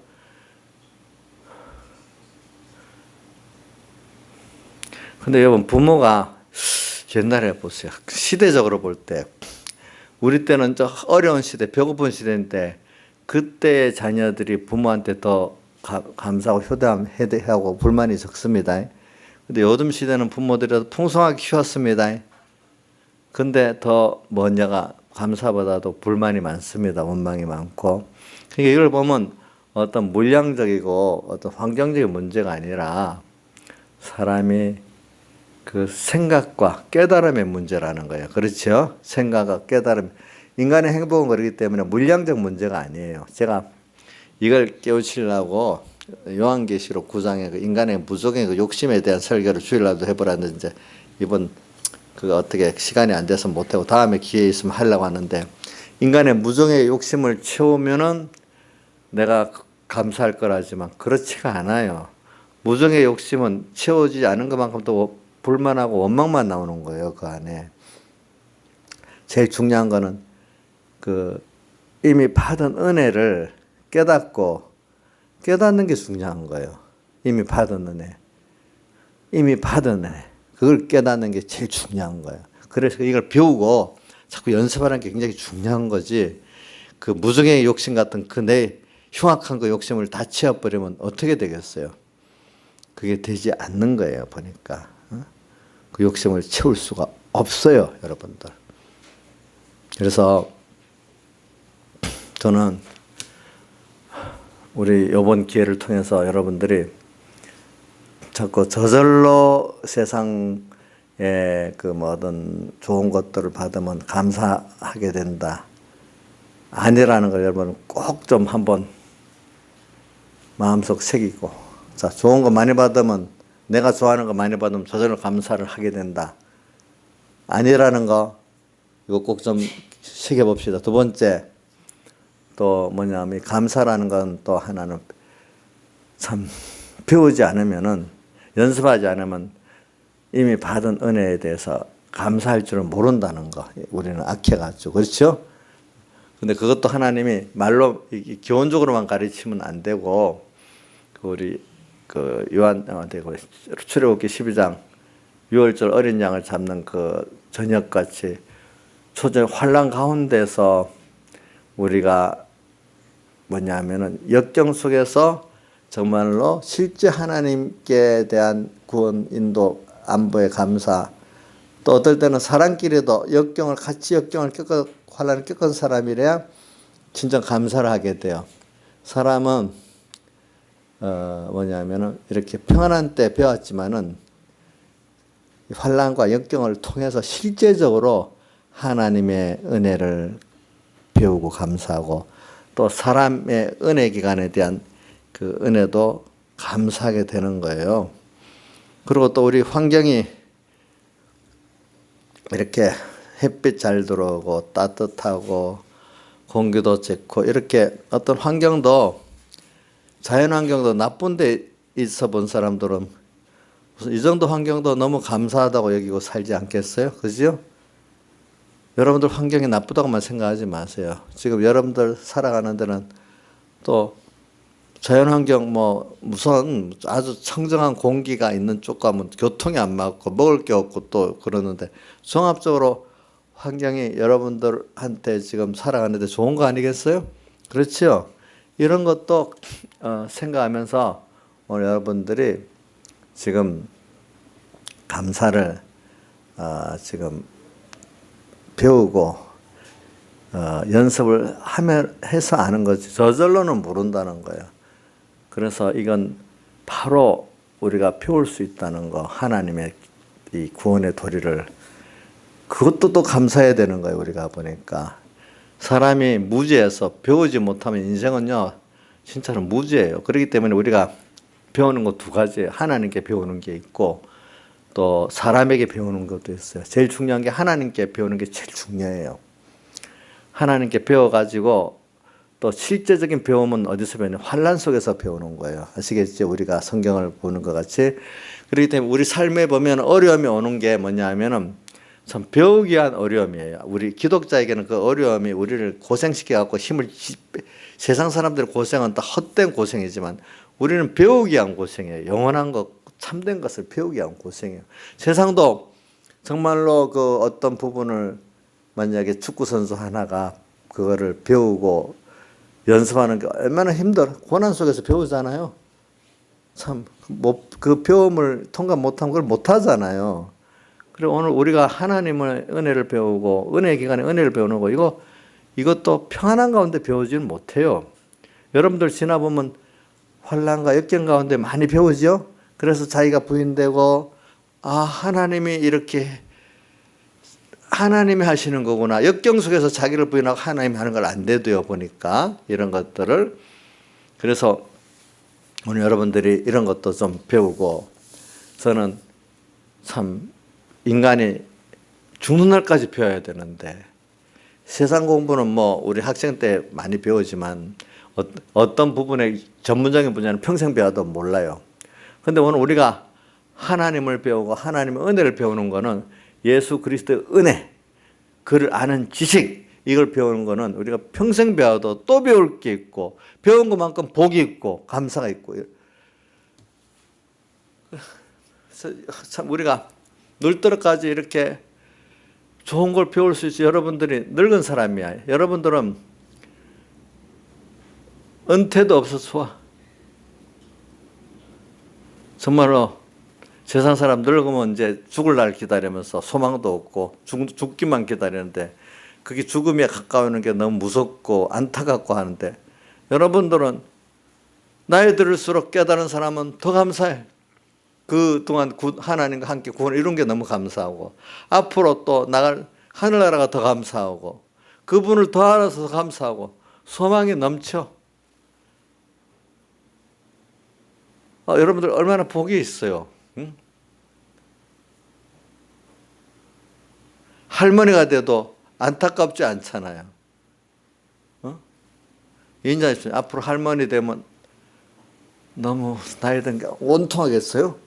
근데 여러분, 부모가 옛날에 보세요. 시대적으로 볼 때 우리 때는 저 어려운 시대, 배고픈 시대인데 그때의 자녀들이 부모한테 더 감사하고 효대하고 불만이 적습니다. 근데 요즘 시대는 부모들이 풍성하게 키웠습니다. 근데 더 뭐냐가 감사보다도 불만이 많습니다. 원망이 많고. 그러니까 이걸 보면 어떤 물량적이고 어떤 환경적인 문제가 아니라 사람이 그 생각과 깨달음의 문제라는 거예요. 그렇죠? 생각과 깨달음. 인간의 행복은 그렇기 때문에 물량적 문제가 아니에요. 제가 이걸 깨우치려고 요한계시록 9장에 그 인간의 무적의 그 욕심에 대한 설교를 주일날도 해보라는데, 이제 이번 그거 어떻게 시간이 안 돼서 못하고 다음에 기회 있으면 하려고 하는데, 인간의 무정의 욕심을 채우면은 내가 감사할 거라지만 그렇지가 않아요. 무정의 욕심은 채워지지 않은 것만큼 또 불만하고 원망만 나오는 거예요, 그 안에. 제일 중요한 거는 이미 받은 은혜를 깨닫는 게 중요한 거예요. 이미 받은 은혜. 그걸 깨닫는 게 제일 중요한 거예요. 그래서 이걸 배우고 자꾸 연습하는 게 굉장히 중요한 거지. 그 무정의 욕심 같은 내 흉악한 그 욕심을 다 채워버리면 어떻게 되겠어요? 그게 되지 않는 거예요, 보니까. 그 욕심을 채울 수가 없어요, 여러분들. 그래서 저는 우리 이번 기회를 통해서 여러분들이 자꾸 저절로 세상에 그 뭐든 좋은 것들을 받으면 감사하게 된다. 아니라는 걸 여러분 꼭 좀 한번 마음속 새기고, 자, 좋은 거 많이 받으면, 내가 좋아하는 거 많이 받으면 저절로 감사를 하게 된다. 아니라는 거 이거 꼭 좀 새겨봅시다. 두 번째 또 뭐냐면 감사라는 건 또 하나는 참 배우지 않으면은, 연습하지 않으면 이미 받은 은혜에 대해서 감사할 줄은 모른다는 거. 우리는 악해가지고. 그렇죠? 근데 그것도 하나님이 말로 교훈적으로만 가르치면 안 되고, 우리 그 요한한테 출애굽기 12장 6월절 어린 양을 잡는 그 저녁같이 초저녁 환란 가운데서 우리가 뭐냐면은 역경 속에서 정말로 실제 하나님께 대한 구원, 인도, 안보의 감사, 또 어떨 때는 사람끼리도 역경을 같이 역경을 겪어 환란을 겪은 사람이래야 진짜 감사를 하게 돼요. 사람은 뭐냐면은 이렇게 평안한 때 배웠지만은 환란과 역경을 통해서 실제적으로 하나님의 은혜를 배우고 감사하고, 또 사람의 은혜 기간에 대한 그 은혜도 감사하게 되는 거예요. 그리고 또 우리 환경이 이렇게 햇빛 잘 들어오고 따뜻하고 공기도 좋고, 이렇게 어떤 환경도, 자연 환경도 나쁜 데 있어 본 사람들은 이 정도 환경도 너무 감사하다고 여기고 살지 않겠어요? 그죠? 여러분들 환경이 나쁘다고만 생각하지 마세요. 지금 여러분들 살아가는 데는 또 자연환경 뭐 무슨 아주 청정한 공기가 있는 쪽 가면 교통이 안 맞고 먹을 게 없고 또 그러는데, 종합적으로 환경이 여러분들한테 지금 살아가는데 좋은 거 아니겠어요? 그렇죠? 이런 것도 생각하면서 오늘 여러분들이 지금 감사를 지금 배우고 연습을 해서 아는 거지, 저절로는 모른다는 거예요. 그래서 이건 바로 우리가 배울 수 있다는 거, 하나님의 이 구원의 도리를, 그것도 또 감사해야 되는 거예요. 우리가 보니까 사람이 무지해서 배우지 못하면 인생은요 진짜로 무지해요. 그렇기 때문에 우리가 배우는 거 두 가지예요. 하나님께 배우는 게 있고 또 사람에게 배우는 것도 있어요. 제일 중요한 게 하나님께 배우는 게 제일 중요해요. 하나님께 배워가지고 또 실제적인 배움은 어디서 배우냐? 환란 속에서 배우는 거예요. 아시겠죠? 우리가 성경을 보는 것 같이. 그렇기 때문에 우리 삶에 보면 어려움이 오는 게 뭐냐 하면은 참 배우기 위한 어려움이에요. 우리 기독자에게는 그 어려움이 우리를 고생시켜 갖고 힘을, 세상 사람들의 고생은 다 헛된 고생이지만 우리는 배우기 위한 고생이에요. 영원한 것, 참된 것을 배우기 위한 고생이에요. 세상도 정말로 그 어떤 부분을, 만약에 축구 선수 하나가 그거를 배우고 연습하는 게 얼마나 힘들어. 고난 속에서 배우잖아요. 참, 그 배움을 통과 못하면 그걸 못하잖아요. 그리고 오늘 우리가 하나님의 은혜를 배우고, 은혜 기간에 은혜를 배우는 거, 이것도 평안한 가운데 배우지는 못해요. 여러분들 지나보면 환난과 역경 가운데 많이 배우죠. 그래서 자기가 부인되고, 하나님이 이렇게 하나님이 하시는 거구나. 역경 속에서 자기를 부인하고 하나님이 하는 걸 안 돼도요, 보니까 이런 것들을. 그래서 오늘 여러분들이 이런 것도 좀 배우고, 저는 참 인간이 죽는 날까지 배워야 되는데, 세상 공부는 뭐 우리 학생 때 많이 배우지만 어떤 부분의 전문적인 분야는 평생 배워도 몰라요. 근데 오늘 우리가 하나님을 배우고 하나님의 은혜를 배우는 거는 예수 그리스도의 은혜, 그를 아는 지식, 이걸 배우는 거는 우리가 평생 배워도 또 배울 게 있고, 배운 것만큼 복이 있고 감사가 있고. 참 우리가 늙도록까지 이렇게 좋은 걸 배울 수 있지. 여러분들이 늙은 사람이야. 여러분들은 은퇴도 없어서 좋아. 정말로 세상 사람 늙으면 이제 죽을 날 기다리면서 소망도 없고 죽기만 기다리는데 그게 죽음에 가까우는 게 너무 무섭고 안타깝고 하는데 여러분들은 나이 들을수록 깨달은 사람은 더 감사해. 그동안 하나님과 함께 구원을 이룬 게 너무 감사하고 앞으로 또 나갈 하늘나라가 더 감사하고 그분을 더 알아서 더 감사하고 소망이 넘쳐. 여러분들 얼마나 복이 있어요. 응? 할머니가 돼도 안타깝지 않잖아요. 인자하십시오. 앞으로 할머니 되면 너무 나이 든 게 온통하겠어요?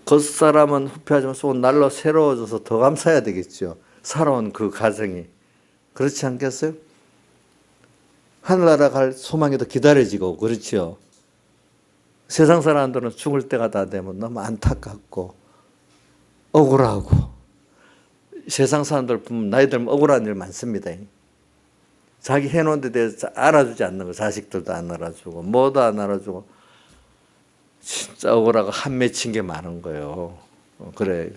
겉사람은 후패하지만 속은 날로 새로워져서 더 감사해야 되겠죠. 살아온 그 가정이. 그렇지 않겠어요? 하늘나라 갈 소망이 더 기다려지고 그렇죠. 세상 사람들은 죽을 때가 다 되면 너무 안타깝고 억울하고 세상 사람들 보면 나이 들면 억울한 일 많습니다. 자기 해놓은 데 대해서 알아주지 않는 거 자식들도 안 알아주고 뭐도 안 알아주고 진짜 억울하고 한 맺힌 게 많은 거예요. 그래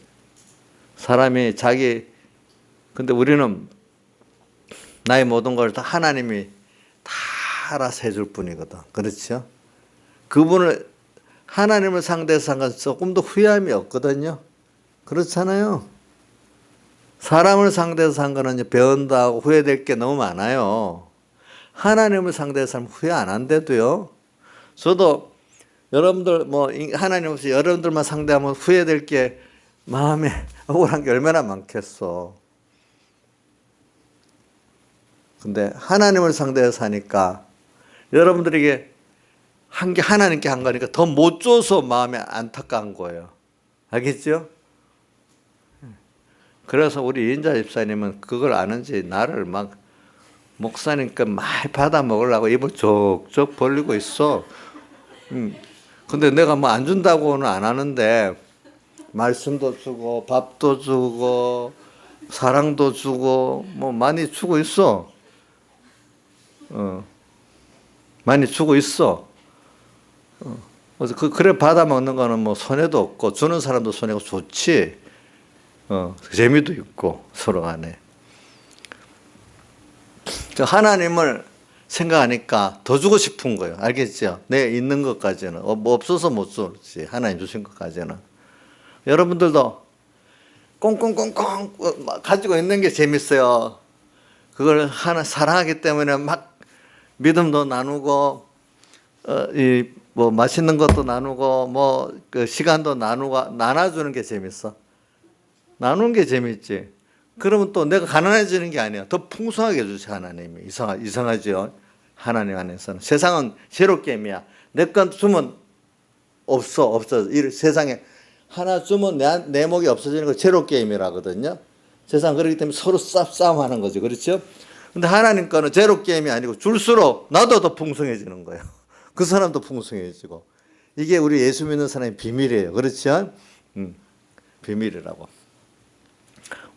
사람이 근데 우리는 나의 모든 걸 다 하나님이 다 알아서 해줄 뿐이거든. 그렇죠? 하나님을 상대해서 한 건 조금도 후회함이 없거든요. 그렇잖아요. 사람을 상대해서 한 거는 배운다 하고 후회될 게 너무 많아요. 하나님을 상대해서 하면 후회 안 한대도요. 저도 여러분들 하나님 없이 여러분들만 상대하면 후회될 게 마음에 억울한 게 얼마나 많겠어. 근데 하나님을 상대해서 하니까 여러분들에게 한 게 하나님께 한 거니까 더 못 줘서 마음이 안타까운 거예요. 알겠죠? 그래서 우리 인자 집사님은 그걸 아는지 나를 막 목사님께 많이 받아 먹으려고 입을 쩍쩍 벌리고 있어. 근데 내가 뭐 안 준다고는 안 하는데 말씀도 주고 밥도 주고 사랑도 주고 뭐 많이 주고 있어. 많이 주고 있어. 그래서 그래 받아 먹는 거는 뭐 손해도 없고 주는 사람도 손해고 좋지. 재미도 있고 서로 간에. 하나님을 생각하니까 더 주고 싶은 거예요. 알겠죠? 내 있는 것까지는 뭐 없어서 못 주지. 하나님 주신 것까지는. 여러분들도 꽁꽁꽁꽁 가지고 있는 게 재밌어요. 그걸 하나 사랑하기 때문에 막 믿음도 나누고 뭐 맛있는 것도 나누고 그 시간도 나눠주는 게 재밌어. 나누는 게 재밌지. 그러면 또 내가 가난해지는 게 아니야. 더 풍성하게 해주지 하나님이. 이상하죠. 하나님 안에서는. 세상은 제로 게임이야. 내 건 주면 없어. 이 세상에 하나 주면 내 목이 없어지는 거 제로 게임이라거든요. 세상 그렇기 때문에 서로 싸움하는 거죠. 그렇죠? 근데 하나님 거는 제로 게임이 아니고 줄수록 나도 더 풍성해지는 거예요. 그 사람도 풍성해지고. 이게 우리 예수 믿는 사람의 비밀이에요. 그렇죠? 비밀이라고.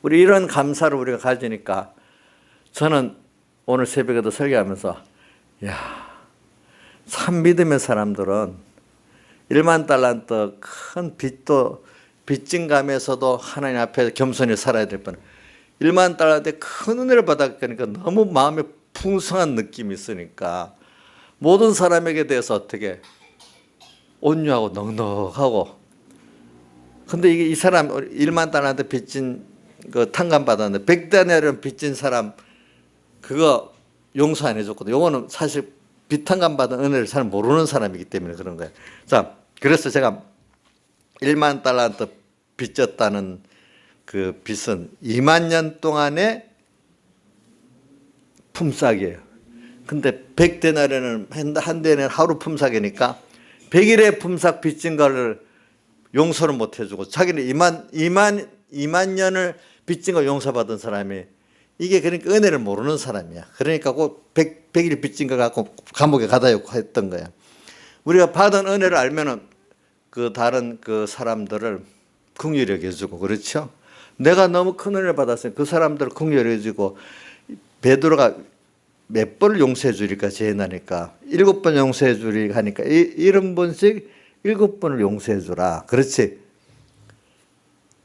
우리 이런 감사를 우리가 가지니까 저는 오늘 새벽에도 설교하면서 참 믿음의 사람들은 1만 달란트 큰 빚진 감에서도 하나님 앞에 겸손히 살아야 될 뻔. 1만 달란트의 큰 은혜를 받았으니까 너무 마음에 풍성한 느낌이 있으니까 모든 사람에게 대해서 어떻게 온유하고 넉넉하고. 근데 이 사람 1만 달란트 빚진 그 탕감 받았는데 100데나리온 빚진 사람 그거 용서 안 해줬거든. 요거는 사실 빚탕감 받은 은혜를 잘 모르는 사람이기 때문에 그런 거예요. 자, 그래서 제가 1만 달란트 빚졌다는 그 빚은 2만 년 동안의 품삯이에요. 근데 100데나리온은 한 데는 하루 품삯이니까 100일의 품삯 빚진 거를 용서를 못 해주고 자기는 2만 년을 빚진 거 용서받은 사람이 이게 그러니까 은혜를 모르는 사람이야. 그러니까 꼭 100일 빚진 거 갖고 감옥에 가다 놓고 했던 거야. 우리가 받은 은혜를 알면은 그 다른 그 사람들을 긍휼히 여겨주고 그렇죠. 내가 너무 큰 은혜를 받았으니 그 사람들을 긍휼히 여겨주고 베드로가 몇 번을 용서해 주리까 제한하니까 7번 용서해 주리 하니까 70번씩 7번을 용서해 주라. 그렇지.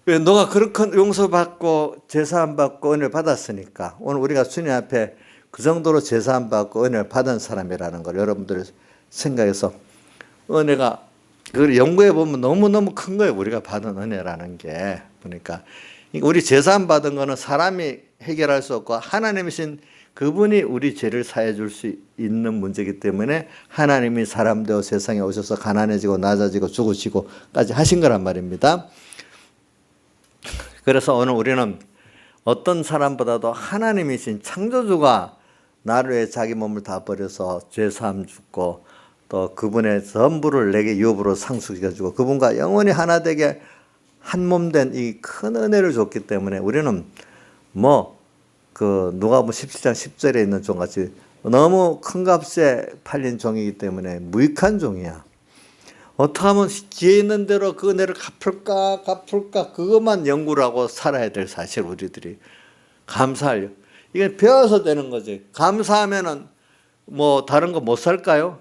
왜 너가 그런 큰 용서받고 제사함 받고 은혜를 받았으니까 오늘 우리가 주님 앞에 그 정도로 제사함 받고 은혜를 받은 사람이라는 걸 여러분들 생각해서 은혜가 그걸 연구해 보면 너무너무 큰 거예요. 우리가 받은 은혜라는 게 보니까 우리 제사함 받은 거는 사람이 해결할 수 없고 하나님이신 그분이 우리 죄를 사해 줄 수 있는 문제이기 때문에 하나님이 사람 되어 세상에 오셔서 가난해지고 낮아지고 죽으시고까지 하신 거란 말입니다. 그래서 오늘 우리는 어떤 사람보다도 하나님이신 창조주가 나를 위해 자기 몸을 다 버려서 죄사함 주고 또 그분의 전부를 내게 유업으로 상속해주고 그분과 영원히 하나 되게 한 몸 된 이 큰 은혜를 줬기 때문에 우리는 누가복음 17장 10절에 있는 종같이 너무 큰 값에 팔린 종이기 때문에 무익한 종이야. 어떻게 하면 기회 있는 대로 그 은혜를 갚을까 그것만 연구를 하고 살아야 될 사실 우리들이 감사하려. 이게 배워서 되는 거지. 감사하면은 다른 거 못 살까요?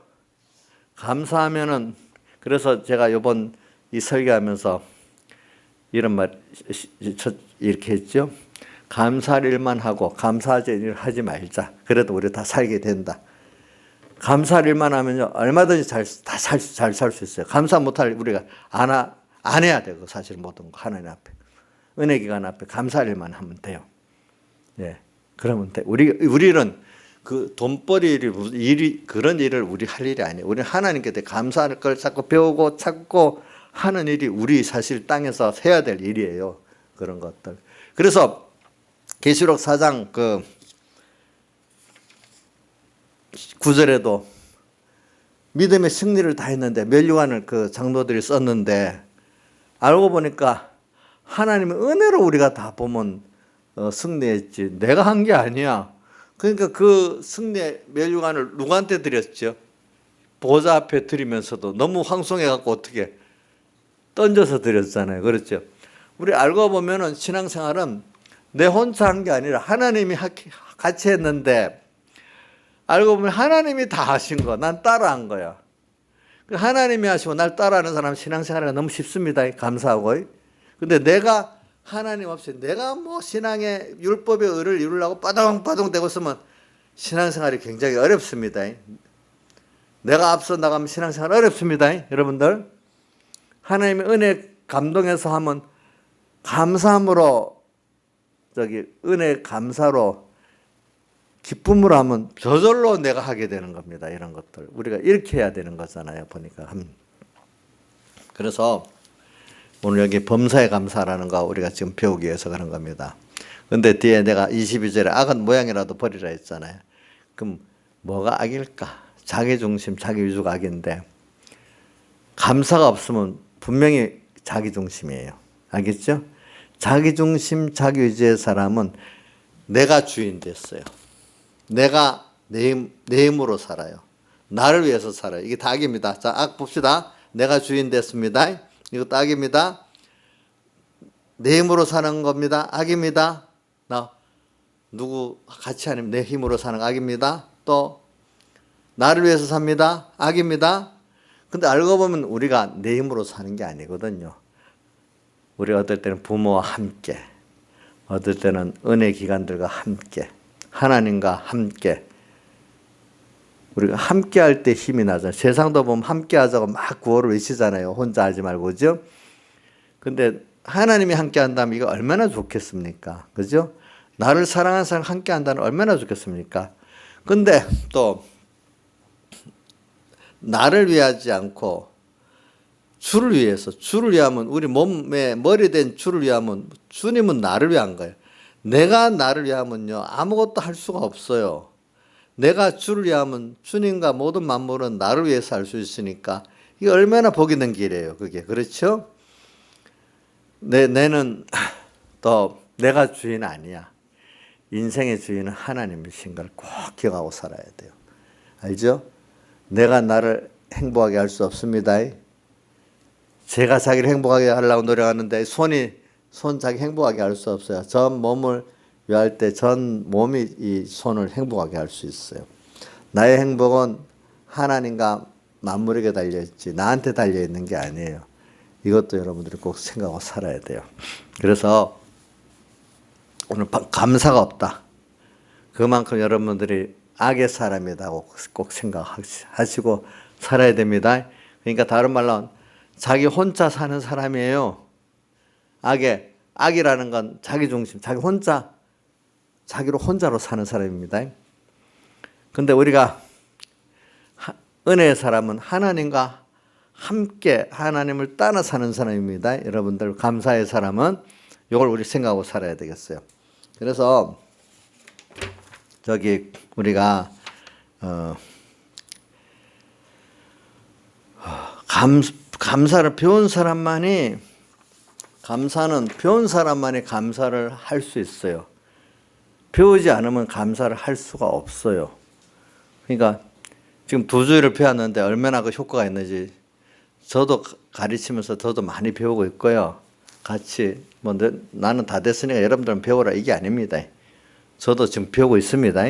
감사하면은 그래서 제가 이번 이 설교하면서 이런 말 이렇게 했죠. 감사할 일만 하고 감사하지 일 하지 말자. 그래도 우리 다 살게 된다. 감사할 일만 하면요 얼마든지 잘 살 수 있어요. 감사 못할 우리가 안 해야 되고 사실 모든 거 하나님 앞에 은혜 기간 앞에 감사할 일만 하면 돼요. 예, 그러면 돼. 우리는 그 돈벌이 일이 그런 일을 우리 할 일이 아니에요. 우리는 하나님께 감사할 걸 자꾸 배우고 찾고 하는 일이 우리 사실 땅에서 해야 될 일이에요. 그런 것들. 그래서 계시록 4장 9절에도 믿음의 승리를 다 했는데 면류관을 그 장로들이 썼는데 알고 보니까 하나님의 은혜로 우리가 다 보면 승리했지 내가 한 게 아니야. 그러니까 그 승리의 면류관을 누구한테 드렸죠? 보좌 앞에 드리면서도 너무 황송해갖고 어떻게 던져서 드렸잖아요. 그렇죠? 우리 알고 보면은 신앙생활은 내 혼자 한 게 아니라 하나님이 같이 했는데 알고 보면 하나님이 다 하신 거, 난 따라한 거야. 하나님이 하시고 날 따라하는 사람 신앙생활이 너무 쉽습니다. 감사하고. 근데 내가 하나님 없이 내가 신앙의 율법의 의를 이루려고 빠둥빠둥 대고 있으면 신앙생활이 굉장히 어렵습니다. 내가 앞서 나가면 신앙생활 어렵습니다. 여러분들. 하나님의 은혜 감동해서 하면 감사함으로 은혜 감사로 기쁨으로 하면 저절로 내가 하게 되는 겁니다. 이런 것들 우리가 이렇게 해야 되는 거잖아요. 보니까 그래서 오늘 여기 범사에 감사라는 거 우리가 지금 배우기 위해서 그런 겁니다. 근데 뒤에 내가 22절에 악은 모양이라도 버리라 했잖아요. 그럼 뭐가 악일까? 자기중심, 자기위주가 악인데 감사가 없으면 분명히 자기중심이에요. 알겠죠? 자기중심, 자기위주의 사람은 내가 주인 됐어요. 내가 내 힘으로 살아요. 나를 위해서 살아요. 이게 다 악입니다. 자, 악 봅시다. 내가 주인 됐습니다. 이것도 악입니다. 내 힘으로 사는 겁니다. 악입니다. 누구 같이 아니면 내 힘으로 사는 악입니다. 또 나를 위해서 삽니다. 악입니다. 근데 알고 보면 우리가 내 힘으로 사는 게 아니거든요. 우리가 어떨 때는 부모와 함께, 어떨 때는 은혜 기관들과 함께, 하나님과 함께, 우리가 함께 할 때 힘이 나잖아요. 세상도 보면 함께 하자고 막 구호를 외치잖아요. 혼자 하지 말고, 그죠? 근데 하나님이 함께 한다면 이거 얼마나 좋겠습니까? 그죠? 나를 사랑하는 사람 함께 한다면 얼마나 좋겠습니까? 근데 또 나를 위하지 않고 주를 위해서, 주를 위하면 우리 몸에 머리 된 주를 위하면 주님은 나를 위한 거예요. 내가 나를 위하면요 아무것도 할 수가 없어요. 내가 주를 위하면 주님과 모든 만물은 나를 위해서 할 수 있으니까 이게 얼마나 복 있는 길이에요. 그게 그렇죠? 내는 또 내가 주인 아니야. 인생의 주인은 하나님이신 걸 꼭 기억하고 살아야 돼요. 알죠? 내가 나를 행복하게 할 수 없습니다. 제가 자기를 행복하게 하려고 노력하는데 손 자기 행복하게 할 수 없어요. 전 몸을 위할 때 전 몸이 이 손을 행복하게 할 수 있어요. 나의 행복은 하나님과 만물에게 달려있지 나한테 달려있는 게 아니에요. 이것도 여러분들이 꼭 생각하고 살아야 돼요. 그래서 오늘 감사가 없다. 그만큼 여러분들이 악의 사람이라고 꼭 생각하시고 살아야 됩니다. 그러니까 다른 말로 자기 혼자 사는 사람이에요. 악이라는 건 자기 중심, 자기로 혼자로 사는 사람입니다. 근데 우리가 은혜의 사람은 하나님과 함께 하나님을 따라 사는 사람입니다. 여러분들 감사의 사람은 이걸 우리 생각하고 살아야 되겠어요. 그래서 우리가 감사를 배운 사람만이 감사를 할 수 있어요. 배우지 않으면 감사를 할 수가 없어요. 그러니까 지금 2주일을 배웠는데 얼마나 그 효과가 있는지 저도 가르치면서 저도 많이 배우고 있고요. 같이 나는 다 됐으니까 여러분들은 배우라 이게 아닙니다. 저도 지금 배우고 있습니다.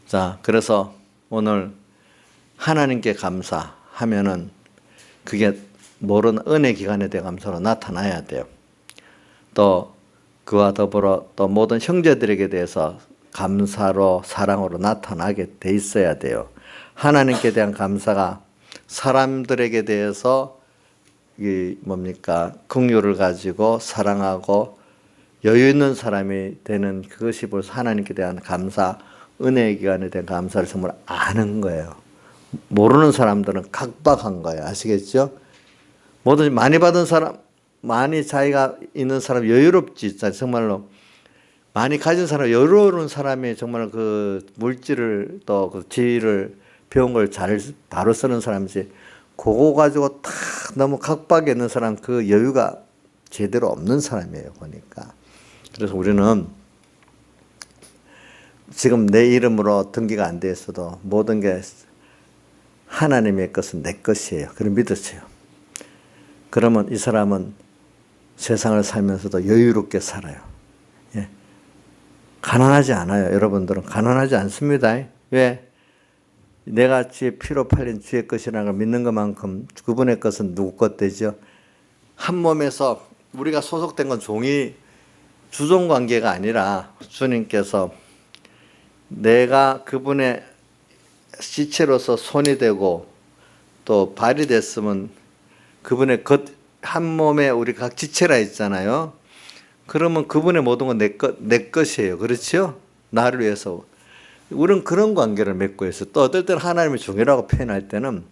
자, 그래서 오늘 하나님께 감사하면은 그게 모르는 은혜 기간에 대해 감사로 나타나야 돼요. 또 그와 더불어 또 모든 형제들에게 대해서 감사로 사랑으로 나타나게 돼 있어야 돼요. 하나님께 대한 감사가 사람들에게 대해서 긍휼을 가지고 사랑하고 여유 있는 사람이 되는 그것이 벌써 하나님께 대한 감사, 은혜의 기간에 대한 감사를 정말 아는 거예요. 모르는 사람들은 각박한 거예요. 아시겠죠? 뭐든지 많이 받은 사람, 많이 자기가 있는 사람 여유롭지, 정말로 많이 가진 사람, 여유로운 사람이 정말 그 물질을 또 그 지위를 배운 걸 잘 바로 쓰는 사람이지, 그거 가지고 탁 너무 각박에 있는 사람, 그 여유가 제대로 없는 사람이에요, 보니까. 그래서 우리는 지금 내 이름으로 등기가 안 돼 있어도 모든 게 하나님의 것은 내 것이에요. 그럼 믿으세요. 그러면 이 사람은 세상을 살면서도 여유롭게 살아요. 예. 가난하지 않아요. 여러분들은 가난하지 않습니다. 왜? 내가 주의 피로 팔린 주의 것이라는 걸 믿는 것만큼 그분의 것은 누구 것 되죠? 한 몸에서 우리가 소속된 건 주종 관계가 아니라 주님께서 내가 그분의 시체로서 손이 되고 또 발이 됐으면 그분의 한 몸에 우리 각 지체라 있잖아요. 그러면 그분의 모든 건 내 것이에요. 그렇죠? 나를 위해서. 우리는 그런 관계를 맺고 있어요. 또 어떨 때는 하나님의 종이라고 표현할 때는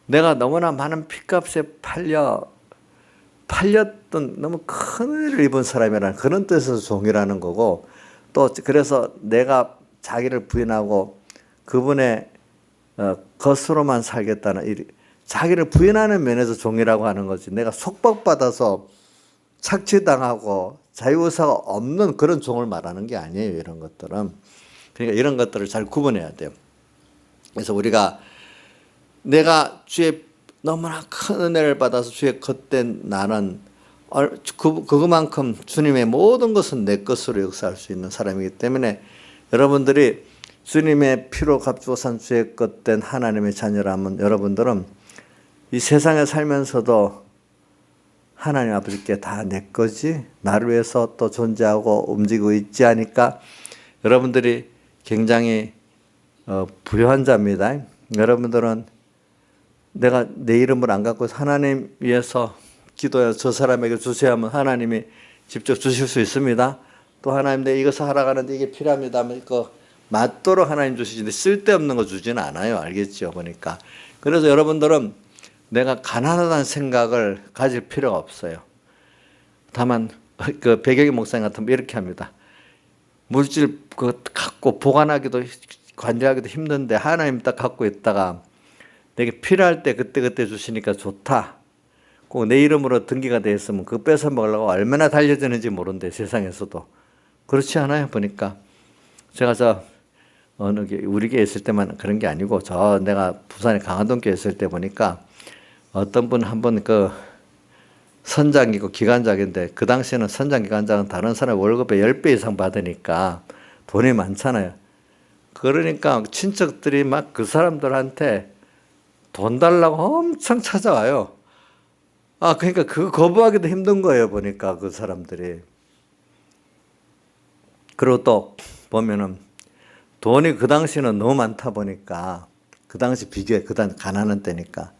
내가 너무나 많은 핏값에 팔렸던 너무 큰 은혜를 입은 사람이라는 그런 뜻에서 종이라는 거고, 또 그래서 내가 자기를 부인하고 그분의 것으로만 살겠다는 자기를 부인하는 면에서 종이라고 하는 거지, 내가 속박받아서 착취당하고 자유의사가 없는 그런 종을 말하는 게 아니에요. 이런 것들은. 그러니까 이런 것들을 잘 구분해야 돼요. 그래서 우리가 내가 주의 너무나 큰 은혜를 받아서 주의 겉된 나는 그만큼 주님의 모든 것은 내 것으로 역사할 수 있는 사람이기 때문에 여러분들이 주님의 피로 값주고 산 주의 겉된 하나님의 자녀라면 여러분들은 이 세상에 살면서도 하나님 아버지께 다 내 거지, 나를 위해서 또 존재하고 움직이고 있지 하니까 여러분들이 굉장히 부유한 자입니다. 여러분들은 내가 내 이름을 안 갖고 하나님 위해서 기도해서 저 사람에게 주세요 하면 하나님이 직접 주실 수 있습니다. 또 하나님 내 이것을 하러 가는데 이게 필요합니다 하면 그 맞도록 하나님 주시는데 쓸데없는 거 주지는 않아요. 알겠죠? 보니까. 그래서 여러분들은 내가 가난하다는 생각을 가질 필요가 없어요. 다만 그 배경희 목사님 같으면 이렇게 합니다. 물질 갖고 보관하기도 관리하기도 힘든데 하나님 딱 갖고 있다가 내게 필요할 때 그때 주시니까 좋다. 꼭 내 이름으로 등기가 돼 있으면 그거 뺏어 먹으려고 얼마나 달려드는지 모른대, 세상에서도. 그렇지 않아요, 보니까. 제가 우리 교회 있을 때만 그런 게 아니고 내가 부산의 강화동교회 있을 때 보니까 어떤 분 한 번 선장이고 기관장인데 그 당시에는 선장 기관장은 다른 사람 월급의 10배 이상 받으니까 돈이 많잖아요. 그러니까 친척들이 막 그 사람들한테 돈 달라고 엄청 찾아와요. 그러니까 그거 거부하기도 힘든 거예요, 보니까 그 사람들이. 그리고 또 보면은 돈이 그 당시는 너무 많다 보니까, 그 당시 비교해, 그 당시 가난한 때니까,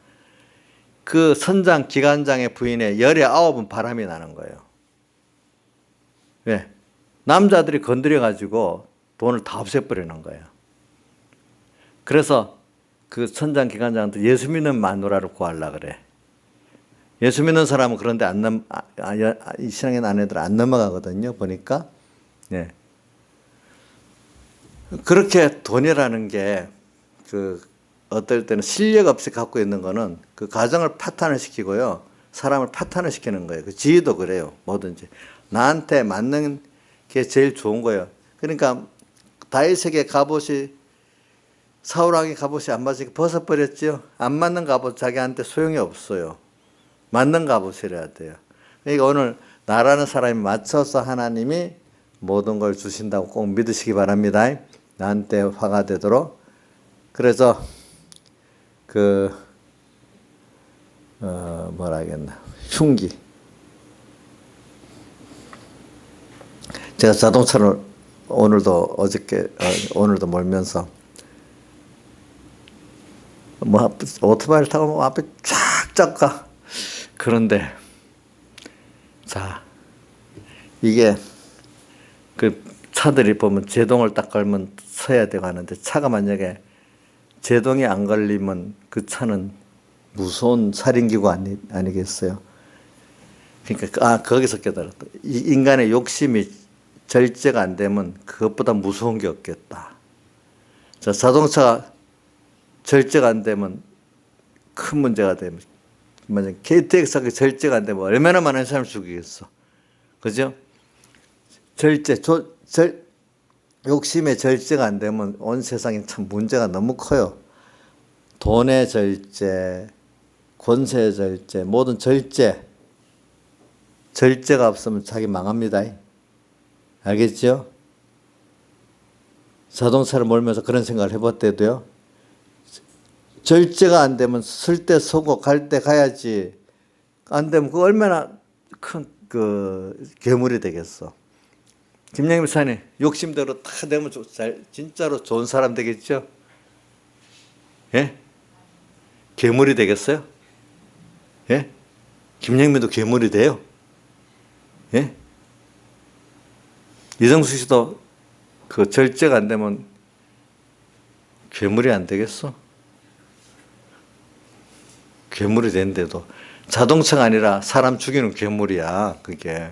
그 선장 기관장의 부인의 19은 바람이 나는 거예요. 왜? 남자들이 건드려가지고 돈을 다 없애버리는 거예요. 그래서 그 선장 기관장한테 예수 믿는 마누라를 구하려고 그래. 예수 믿는 사람은 그런데 이 신앙인 아내들 안 넘어가거든요, 보니까. 예. 그렇게 돈이라는 게 어떨 때는 실력 없이 갖고 있는 거는 그 가정을 파탄을 시키고요. 사람을 파탄을 시키는 거예요. 그 지혜도 그래요. 뭐든지. 나한테 맞는 게 제일 좋은 거예요. 그러니까 다윗에게 갑옷이 사울왕의 갑옷이 안 맞으니까 벗어버렸죠. 안 맞는 갑옷 자기한테 소용이 없어요. 맞는 갑옷이라야 돼요. 그러니까 오늘 나라는 사람이 맞춰서 하나님이 모든 걸 주신다고 꼭 믿으시기 바랍니다. 나한테 화가 되도록. 그래서 뭐라 하겠나, 흉기. 제가 자동차를 오늘도 몰면서 오토바이를 타고 앞에 쫙쫙 가. 그런데 자, 이게 그 차들이 보면 제동을 딱 걸면 서야 되고 하는데, 차가 만약에 제동이 안 걸리면 그 차는 무서운 살인기구 아니겠어요? 그러니까 거기서 깨달았다. 이 인간의 욕심이 절제가 안 되면 그것보다 무서운 게 없겠다. 자, 자동차가 절제가 안 되면 큰 문제가 되면, 만약 KTX가 절제가 안 되면 얼마나 많은 사람을 죽이겠어. 그죠? 욕심의 절제가 안 되면 온 세상에 참 문제가 너무 커요. 돈의 절제, 권세의 절제, 모든 절제가 없으면 자기 망합니다. 알겠죠? 자동차를 몰면서 그런 생각을 해봤대도요. 절제가 안 되면 쓸 때 서고 갈 때 가야지. 안 되면 그 얼마나 큰 괴물이 되겠어. 김영임 목사님, 욕심대로 다 되면 진짜로 좋은 사람 되겠죠? 예? 괴물이 되겠어요? 예? 김영민도 괴물이 돼요? 예? 이정수 씨도 그 절제가 안 되면 괴물이 안 되겠어? 괴물이 되는데도 자동차가 아니라 사람 죽이는 괴물이야, 그게.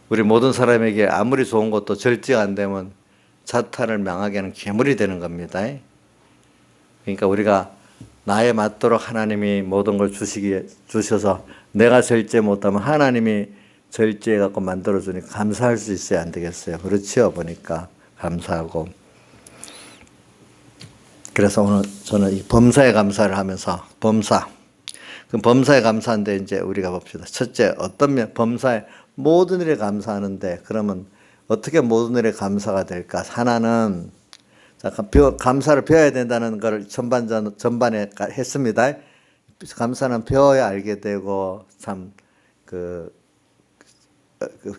우리 모든 사람에게 아무리 좋은 것도 절제가 안 되면 자탄을 망하게 하는 괴물이 되는 겁니다. 그러니까 우리가 나에 맞도록 하나님이 모든 걸 주셔서 내가 절제 못하면 하나님이 절제해 갖고 만들어 주니까 감사할 수 있어야 안 되겠어요. 그렇죠? 보니까 감사하고. 그래서 오늘 저는 이 범사에 감사를 하면서 그 범사에 감사한데 이제 우리가 봅시다. 첫째, 어떤 범사에 모든 일에 감사하는데, 그러면 어떻게 모든 일에 감사가 될까? 하나는 감사를 배워야 된다는 걸 전반에 했습니다. 감사는 배워야 알게 되고,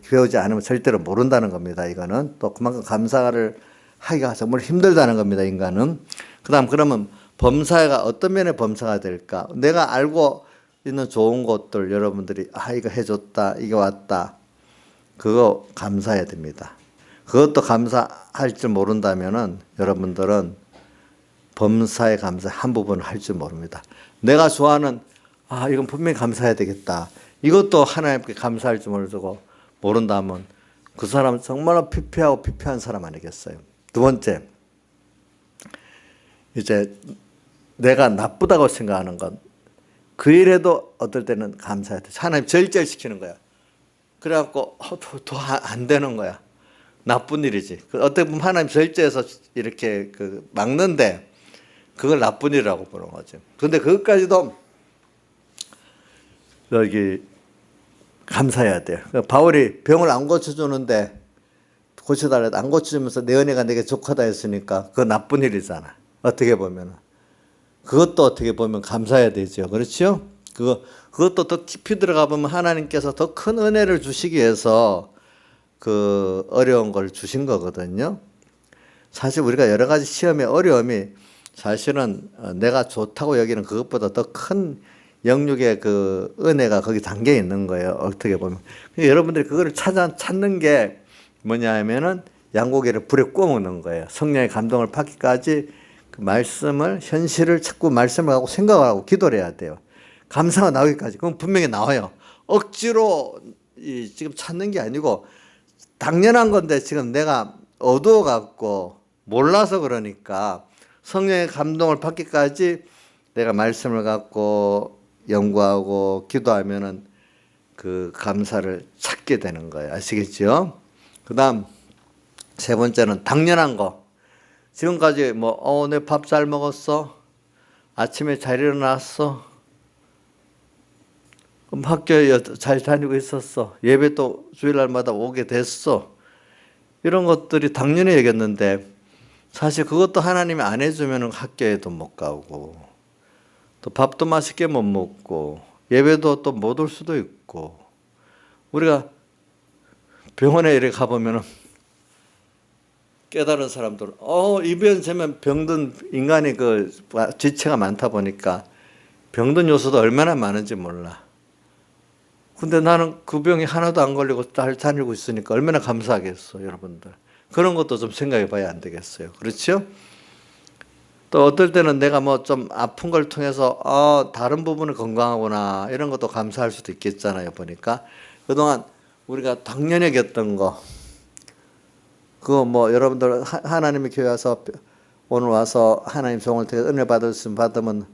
배우지 않으면 절대로 모른다는 겁니다. 이거는 또 그만큼 감사를 하기가 정말 힘들다는 겁니다. 인간은. 그러면 범사가 어떤 면의 범사가 될까? 내가 알고 있는 좋은 것들, 여러분들이 이거 해줬다, 이거 왔다, 그거 감사해야 됩니다. 그것도 감사할 줄 모른다면은 여러분들은 범사의 감사 한 부분을 할 줄 모릅니다. 내가 좋아하는 이건 분명히 감사해야 되겠다, 이것도 하나님께 감사할 줄 모른다면 그 사람은 정말로 피폐한 사람 아니겠어요? 두 번째, 이제 내가 나쁘다고 생각하는 건 그 일에도 어떨 때는 감사해야 돼. 하나님 절제시키는 거야. 그래갖고 더 안 되는 거야. 나쁜 일이지. 어떻게 보면 하나님 절제해서 이렇게 막는데 그걸 나쁜 일이라고 보는 거죠. 그런데 그것까지도 감사해야 돼요. 바울이 병을 안 고쳐주는데 고쳐달라 안 고쳐주면서 내 은혜가 내게 족하다 했으니까 그거 나쁜 일이잖아. 어떻게 보면 그것도 어떻게 보면 감사해야 되죠. 그렇죠? 그것도 더 깊이 들어가 보면 하나님께서 더 큰 은혜를 주시기 위해서 그 어려운 걸 주신 거거든요. 사실 우리가 여러 가지 시험의 어려움이 사실은 내가 좋다고 여기는 그것보다 더 큰 영육의 그 은혜가 거기 담겨 있는 거예요. 어떻게 보면. 여러분들이 그거를 찾는 게 뭐냐 하면은 양고기를 불에 구워 먹는 거예요. 성령의 감동을 받기까지 그 말씀을, 현실을 자꾸 말씀을 하고 생각을 하고 기도를 해야 돼요. 감사가 나오기까지. 그럼 분명히 나와요. 억지로 지금 찾는 게 아니고 당연한 건데 지금 내가 어두워 갖고 몰라서 그러니까 성령의 감동을 받기까지 내가 말씀을 갖고 연구하고 기도하면은 그 감사를 찾게 되는 거예요. 아시겠죠? 그다음 세 번째는 당연한 거. 지금까지 뭐 내 밥 잘 먹었어? 아침에 잘 일어났어? 그럼 학교에 잘 다니고 있었어? 예배 또 주일날마다 오게 됐어? 이런 것들이 당연히 여겼는데 사실 그것도 하나님이 안 해주면 학교에도 못 가고 또 밥도 맛있게 못 먹고 예배도 또 못 올 수도 있고 우리가 병원에 이렇게 가보면 깨달은 사람들은 이변 재면 병든 인간이 그 지체가 많다 보니까 병든 요소도 얼마나 많은지 몰라. 근데 나는 그 병이 하나도 안 걸리고 잘 다니고 있으니까 얼마나 감사하겠어, 여러분들. 그런 것도 좀 생각해 봐야 안 되겠어요. 그렇죠? 또 어떨 때는 내가 뭐 좀 아픈 걸 통해서 다른 부분은 건강하구나 이런 것도 감사할 수도 있겠잖아요. 보니까 그동안 우리가 당연히 여겼던 거 그거 뭐 여러분들 하나님의 교회 와서 오늘 와서 하나님 종을 통해 은혜 받으면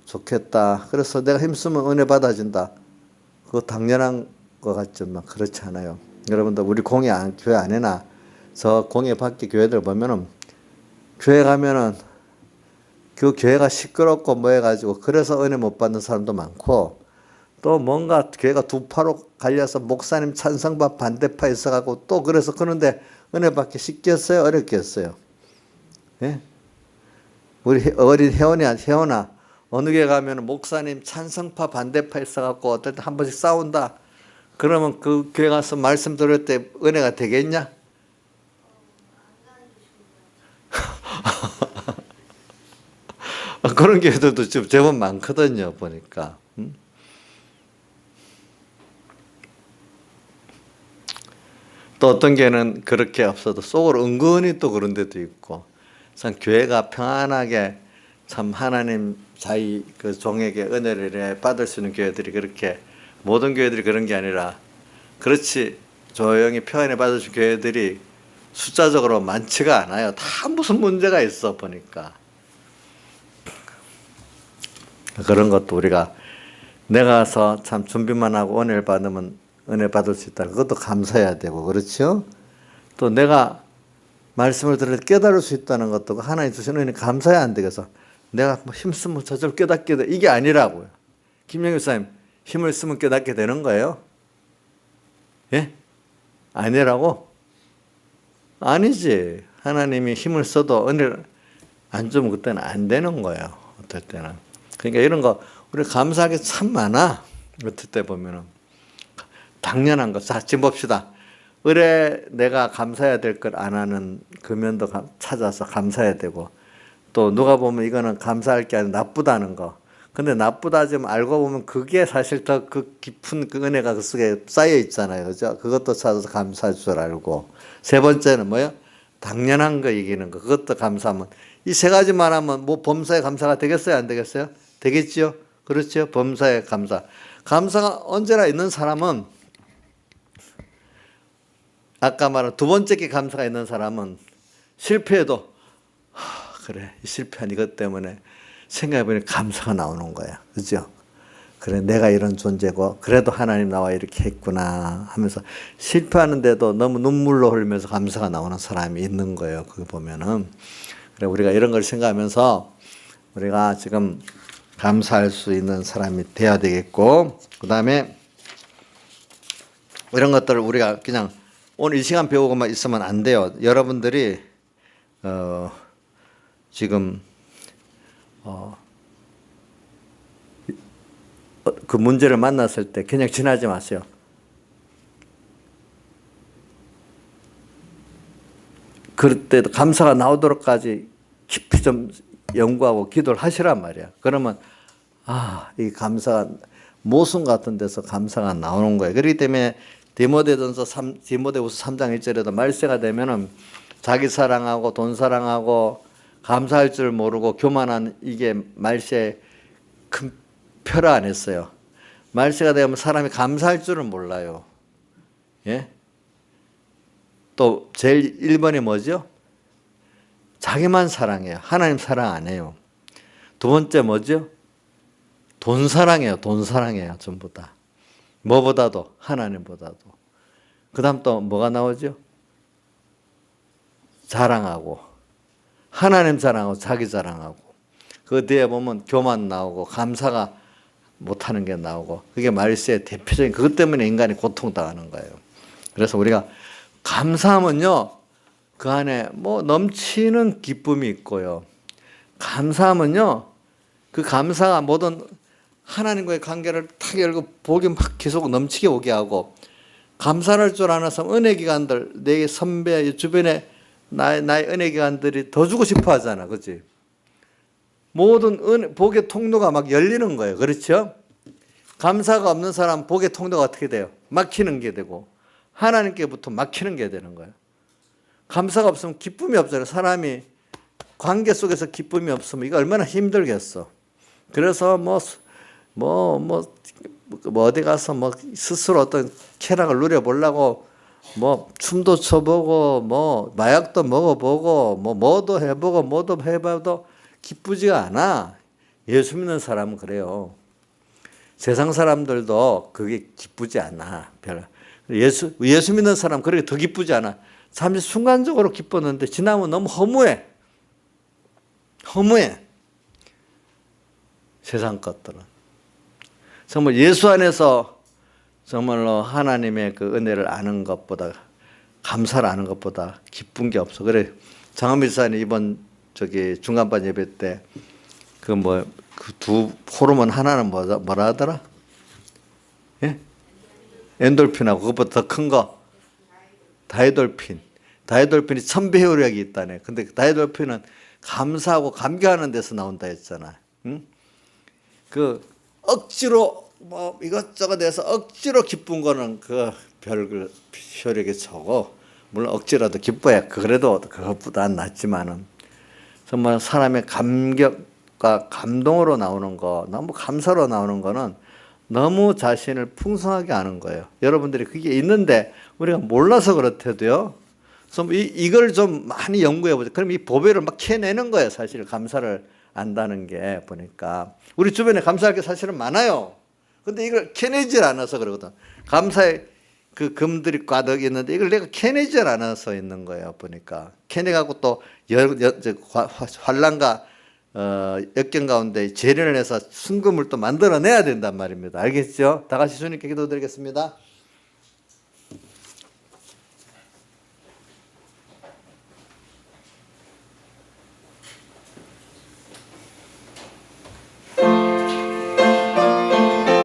좋겠다. 그래서 내가 힘쓰면 은혜 받아진다. 그거 당연한 것 같지만 그렇지 않아요. 여러분들 우리 교회 안에나 저 공예 밖에 교회들 보면은 교회 가면은 그 교회가 시끄럽고 뭐 해가지고 그래서 은혜 못 받는 사람도 많고 또 뭔가 교회가 두 파로 갈려서 목사님 찬성파 반대파 있어가고 또 그래서 그런데 은혜 받기 쉽겠어요? 어렵겠어요? 예? 우리 어린 혜원아 어느 교회 가면 목사님 찬성파 반대파 있어갖고 어떨 때 한 번씩 싸운다. 그러면 그 교회 가서 말씀 들을 때 은혜가 되겠냐? 그런 교회들도 지금 제법 많거든요, 보니까. 또 어떤 교회는 그렇게 없어도 속으로 은근히 또 그런 데도 있고, 참 교회가 평안하게 참 하나님 자기 그 종에게 은혜를 받을 수 있는 교회들이 그렇게 모든 교회들이 그런 게 아니라 그렇지 조용히 평안히 받을 수 있는 교회들이 숫자적으로 많지가 않아요. 다 무슨 문제가 있어 보니까. 그런 것도 우리가 내가 가서 참 준비만 하고 은혜를 받으면 은혜 받을 수 있다. 그것도 감사해야 되고 그렇죠? 또 내가 말씀을 들을 때 깨달을 수 있다는 것도 하나님 주신 은혜 감사해야 안 되겠어. 내가 뭐 힘쓰면 저절 깨닫게 돼. 이게 아니라고요. 김영규 사님 힘을 쓰면 깨닫게 되는 거예요? 예? 아니라고? 아니지. 하나님이 힘을 써도 은혜를 안 주면 그때는 안 되는 거예요. 어떨 때는. 그러니까 이런 거 우리 감사하게 참 많아. 어떨 때 보면은 당연한 거. 자, 지금 봅시다. 의뢰 내가 감사해야 될 걸 안 하는 그 면도 찾아서 감사해야 되고 또 누가 보면 이거는 감사할 게 아니라 나쁘다는 거. 근데 나쁘다 좀 알고 보면 그게 사실 더 그 깊은 그 은혜가 그 속에 쌓여 있잖아요. 그죠? 그것도 찾아서 감사할 줄 알고. 세 번째는 뭐예요? 당연한 거 이기는 거. 그것도 감사하면. 이 세 가지만 하면 뭐 범사에 감사가 되겠어요? 안 되겠어요? 되겠죠? 그렇죠? 범사에 감사. 감사가 언제나 있는 사람은 아까 말한 두 번째 게 감사가 있는 사람은 실패해도 그래 실패한 이것 때문에 생각해보니 감사가 나오는 거야. 그죠? 그래 내가 이런 존재고 그래도 하나님 나와 이렇게 했구나 하면서 실패하는데도 너무 눈물로 흘리면서 감사가 나오는 사람이 있는 거예요. 그거 보면은. 그래 우리가 이런 걸 생각하면서 우리가 지금 감사할 수 있는 사람이 돼야 되겠고 그 다음에 이런 것들을 우리가 그냥 오늘 이 시간 배우고만 있으면 안 돼요. 여러분들이 지금 그 문제를 만났을 때 그냥 지나지 마세요. 그럴 때도 감사가 나오도록까지 깊이 좀 연구하고 기도를 하시란 말이야. 그러면 이 감사가 모순 같은 데서 감사가 나오는 거예요. 그렇기 때문에 디모데후서 3장 1절에도 말세가 되면은 자기 사랑하고 돈 사랑하고 감사할 줄 모르고 교만한 이게 말세에 큰 표를 안 했어요. 말세가 되면 사람이 감사할 줄은 몰라요. 예? 또 제일 1번이 뭐죠? 자기만 사랑해요. 하나님 사랑 안 해요. 두 번째 뭐죠? 돈 사랑해요. 돈 사랑해요. 전부 다. 뭐보다도 하나님보다도. 그 다음 또 뭐가 나오죠? 자랑하고 하나님 자랑하고 자기 자랑하고 그 뒤에 보면 교만 나오고 감사가 못하는 게 나오고 그게 말세의 대표적인 그것 때문에 인간이 고통당하는 거예요. 그래서 우리가 감사하면요 그 안에 뭐 넘치는 기쁨이 있고요. 감사하면요 그 감사가 모든 하나님과의 관계를 탁 열고 복이 막 계속 넘치게 오게 하고 감사할 줄 아는 사람 은혜 기관들 내 선배 주변에 나의 은혜 기관들이 더 주고 싶어 하잖아. 그렇지? 모든 복의 통로가 막 열리는 거예요. 그렇죠? 감사가 없는 사람 복의 통로가 어떻게 돼요? 막히는 게 되고 하나님께부터 막히는 게 되는 거예요. 감사가 없으면 기쁨이 없잖아요. 사람이 관계 속에서 기쁨이 없으면 이거 얼마나 힘들겠어. 그래서 어디 가서 스스로 어떤 쾌락을 누려보려고 춤도 춰보고 마약도 먹어보고 뭐도 해보고 뭐도 해봐도 기쁘지가 않아. 예수 믿는 사람은 그래요. 세상 사람들도 그게 기쁘지 않아. 별로. 예수 믿는 사람 그렇게 더 기쁘지 않아. 잠시 순간적으로 기뻤는데 지나면 너무 허무해. 세상 것들은. 정말 예수 안에서 정말로 하나님의 그 은혜를 아는 것보다 감사를 아는 것보다 기쁜 게 없어. 그래 장은미 집사님 이번 중간반 예배 때 그 두 호르몬 하나는 뭐라 하더라? 예? 엔돌핀하고 그것보다 더 큰 거 다이돌핀. 다이돌핀이 1000배 효력이 있다네. 근데 다이돌핀은 감사하고 감격하는 데서 나온다 했잖아. 응? 그 억지로 이것저것 해서 억지로 기쁜 거는 그 별 효력이 적어. 물론 억지라도 기뻐야 그래도 그것보다 안 낫지만은 정말 사람의 감격과 감동으로 나오는 거, 너무 감사로 나오는 거는 너무 자신을 풍성하게 아는 거예요. 여러분들이 그게 있는데 우리가 몰라서 그렇대도요. 그래서 이걸 좀 많이 연구해 보죠. 그럼 이 보배를 막 캐내는 거예요. 사실 감사를 안다는 게 보니까 우리 주변에 감사할 게 사실은 많아요. 근데 이걸 캐내질 않아서 그러거든. 감사의 그 금들이 가득 있는데 이걸 내가 캐내질 않아서 있는 거예요. 보니까 캐내갖고 또 환란과 역경 가운데 재련을 해서 순금을 또 만들어내야 된단 말입니다. 알겠죠? 다 같이 주님께 기도드리겠습니다.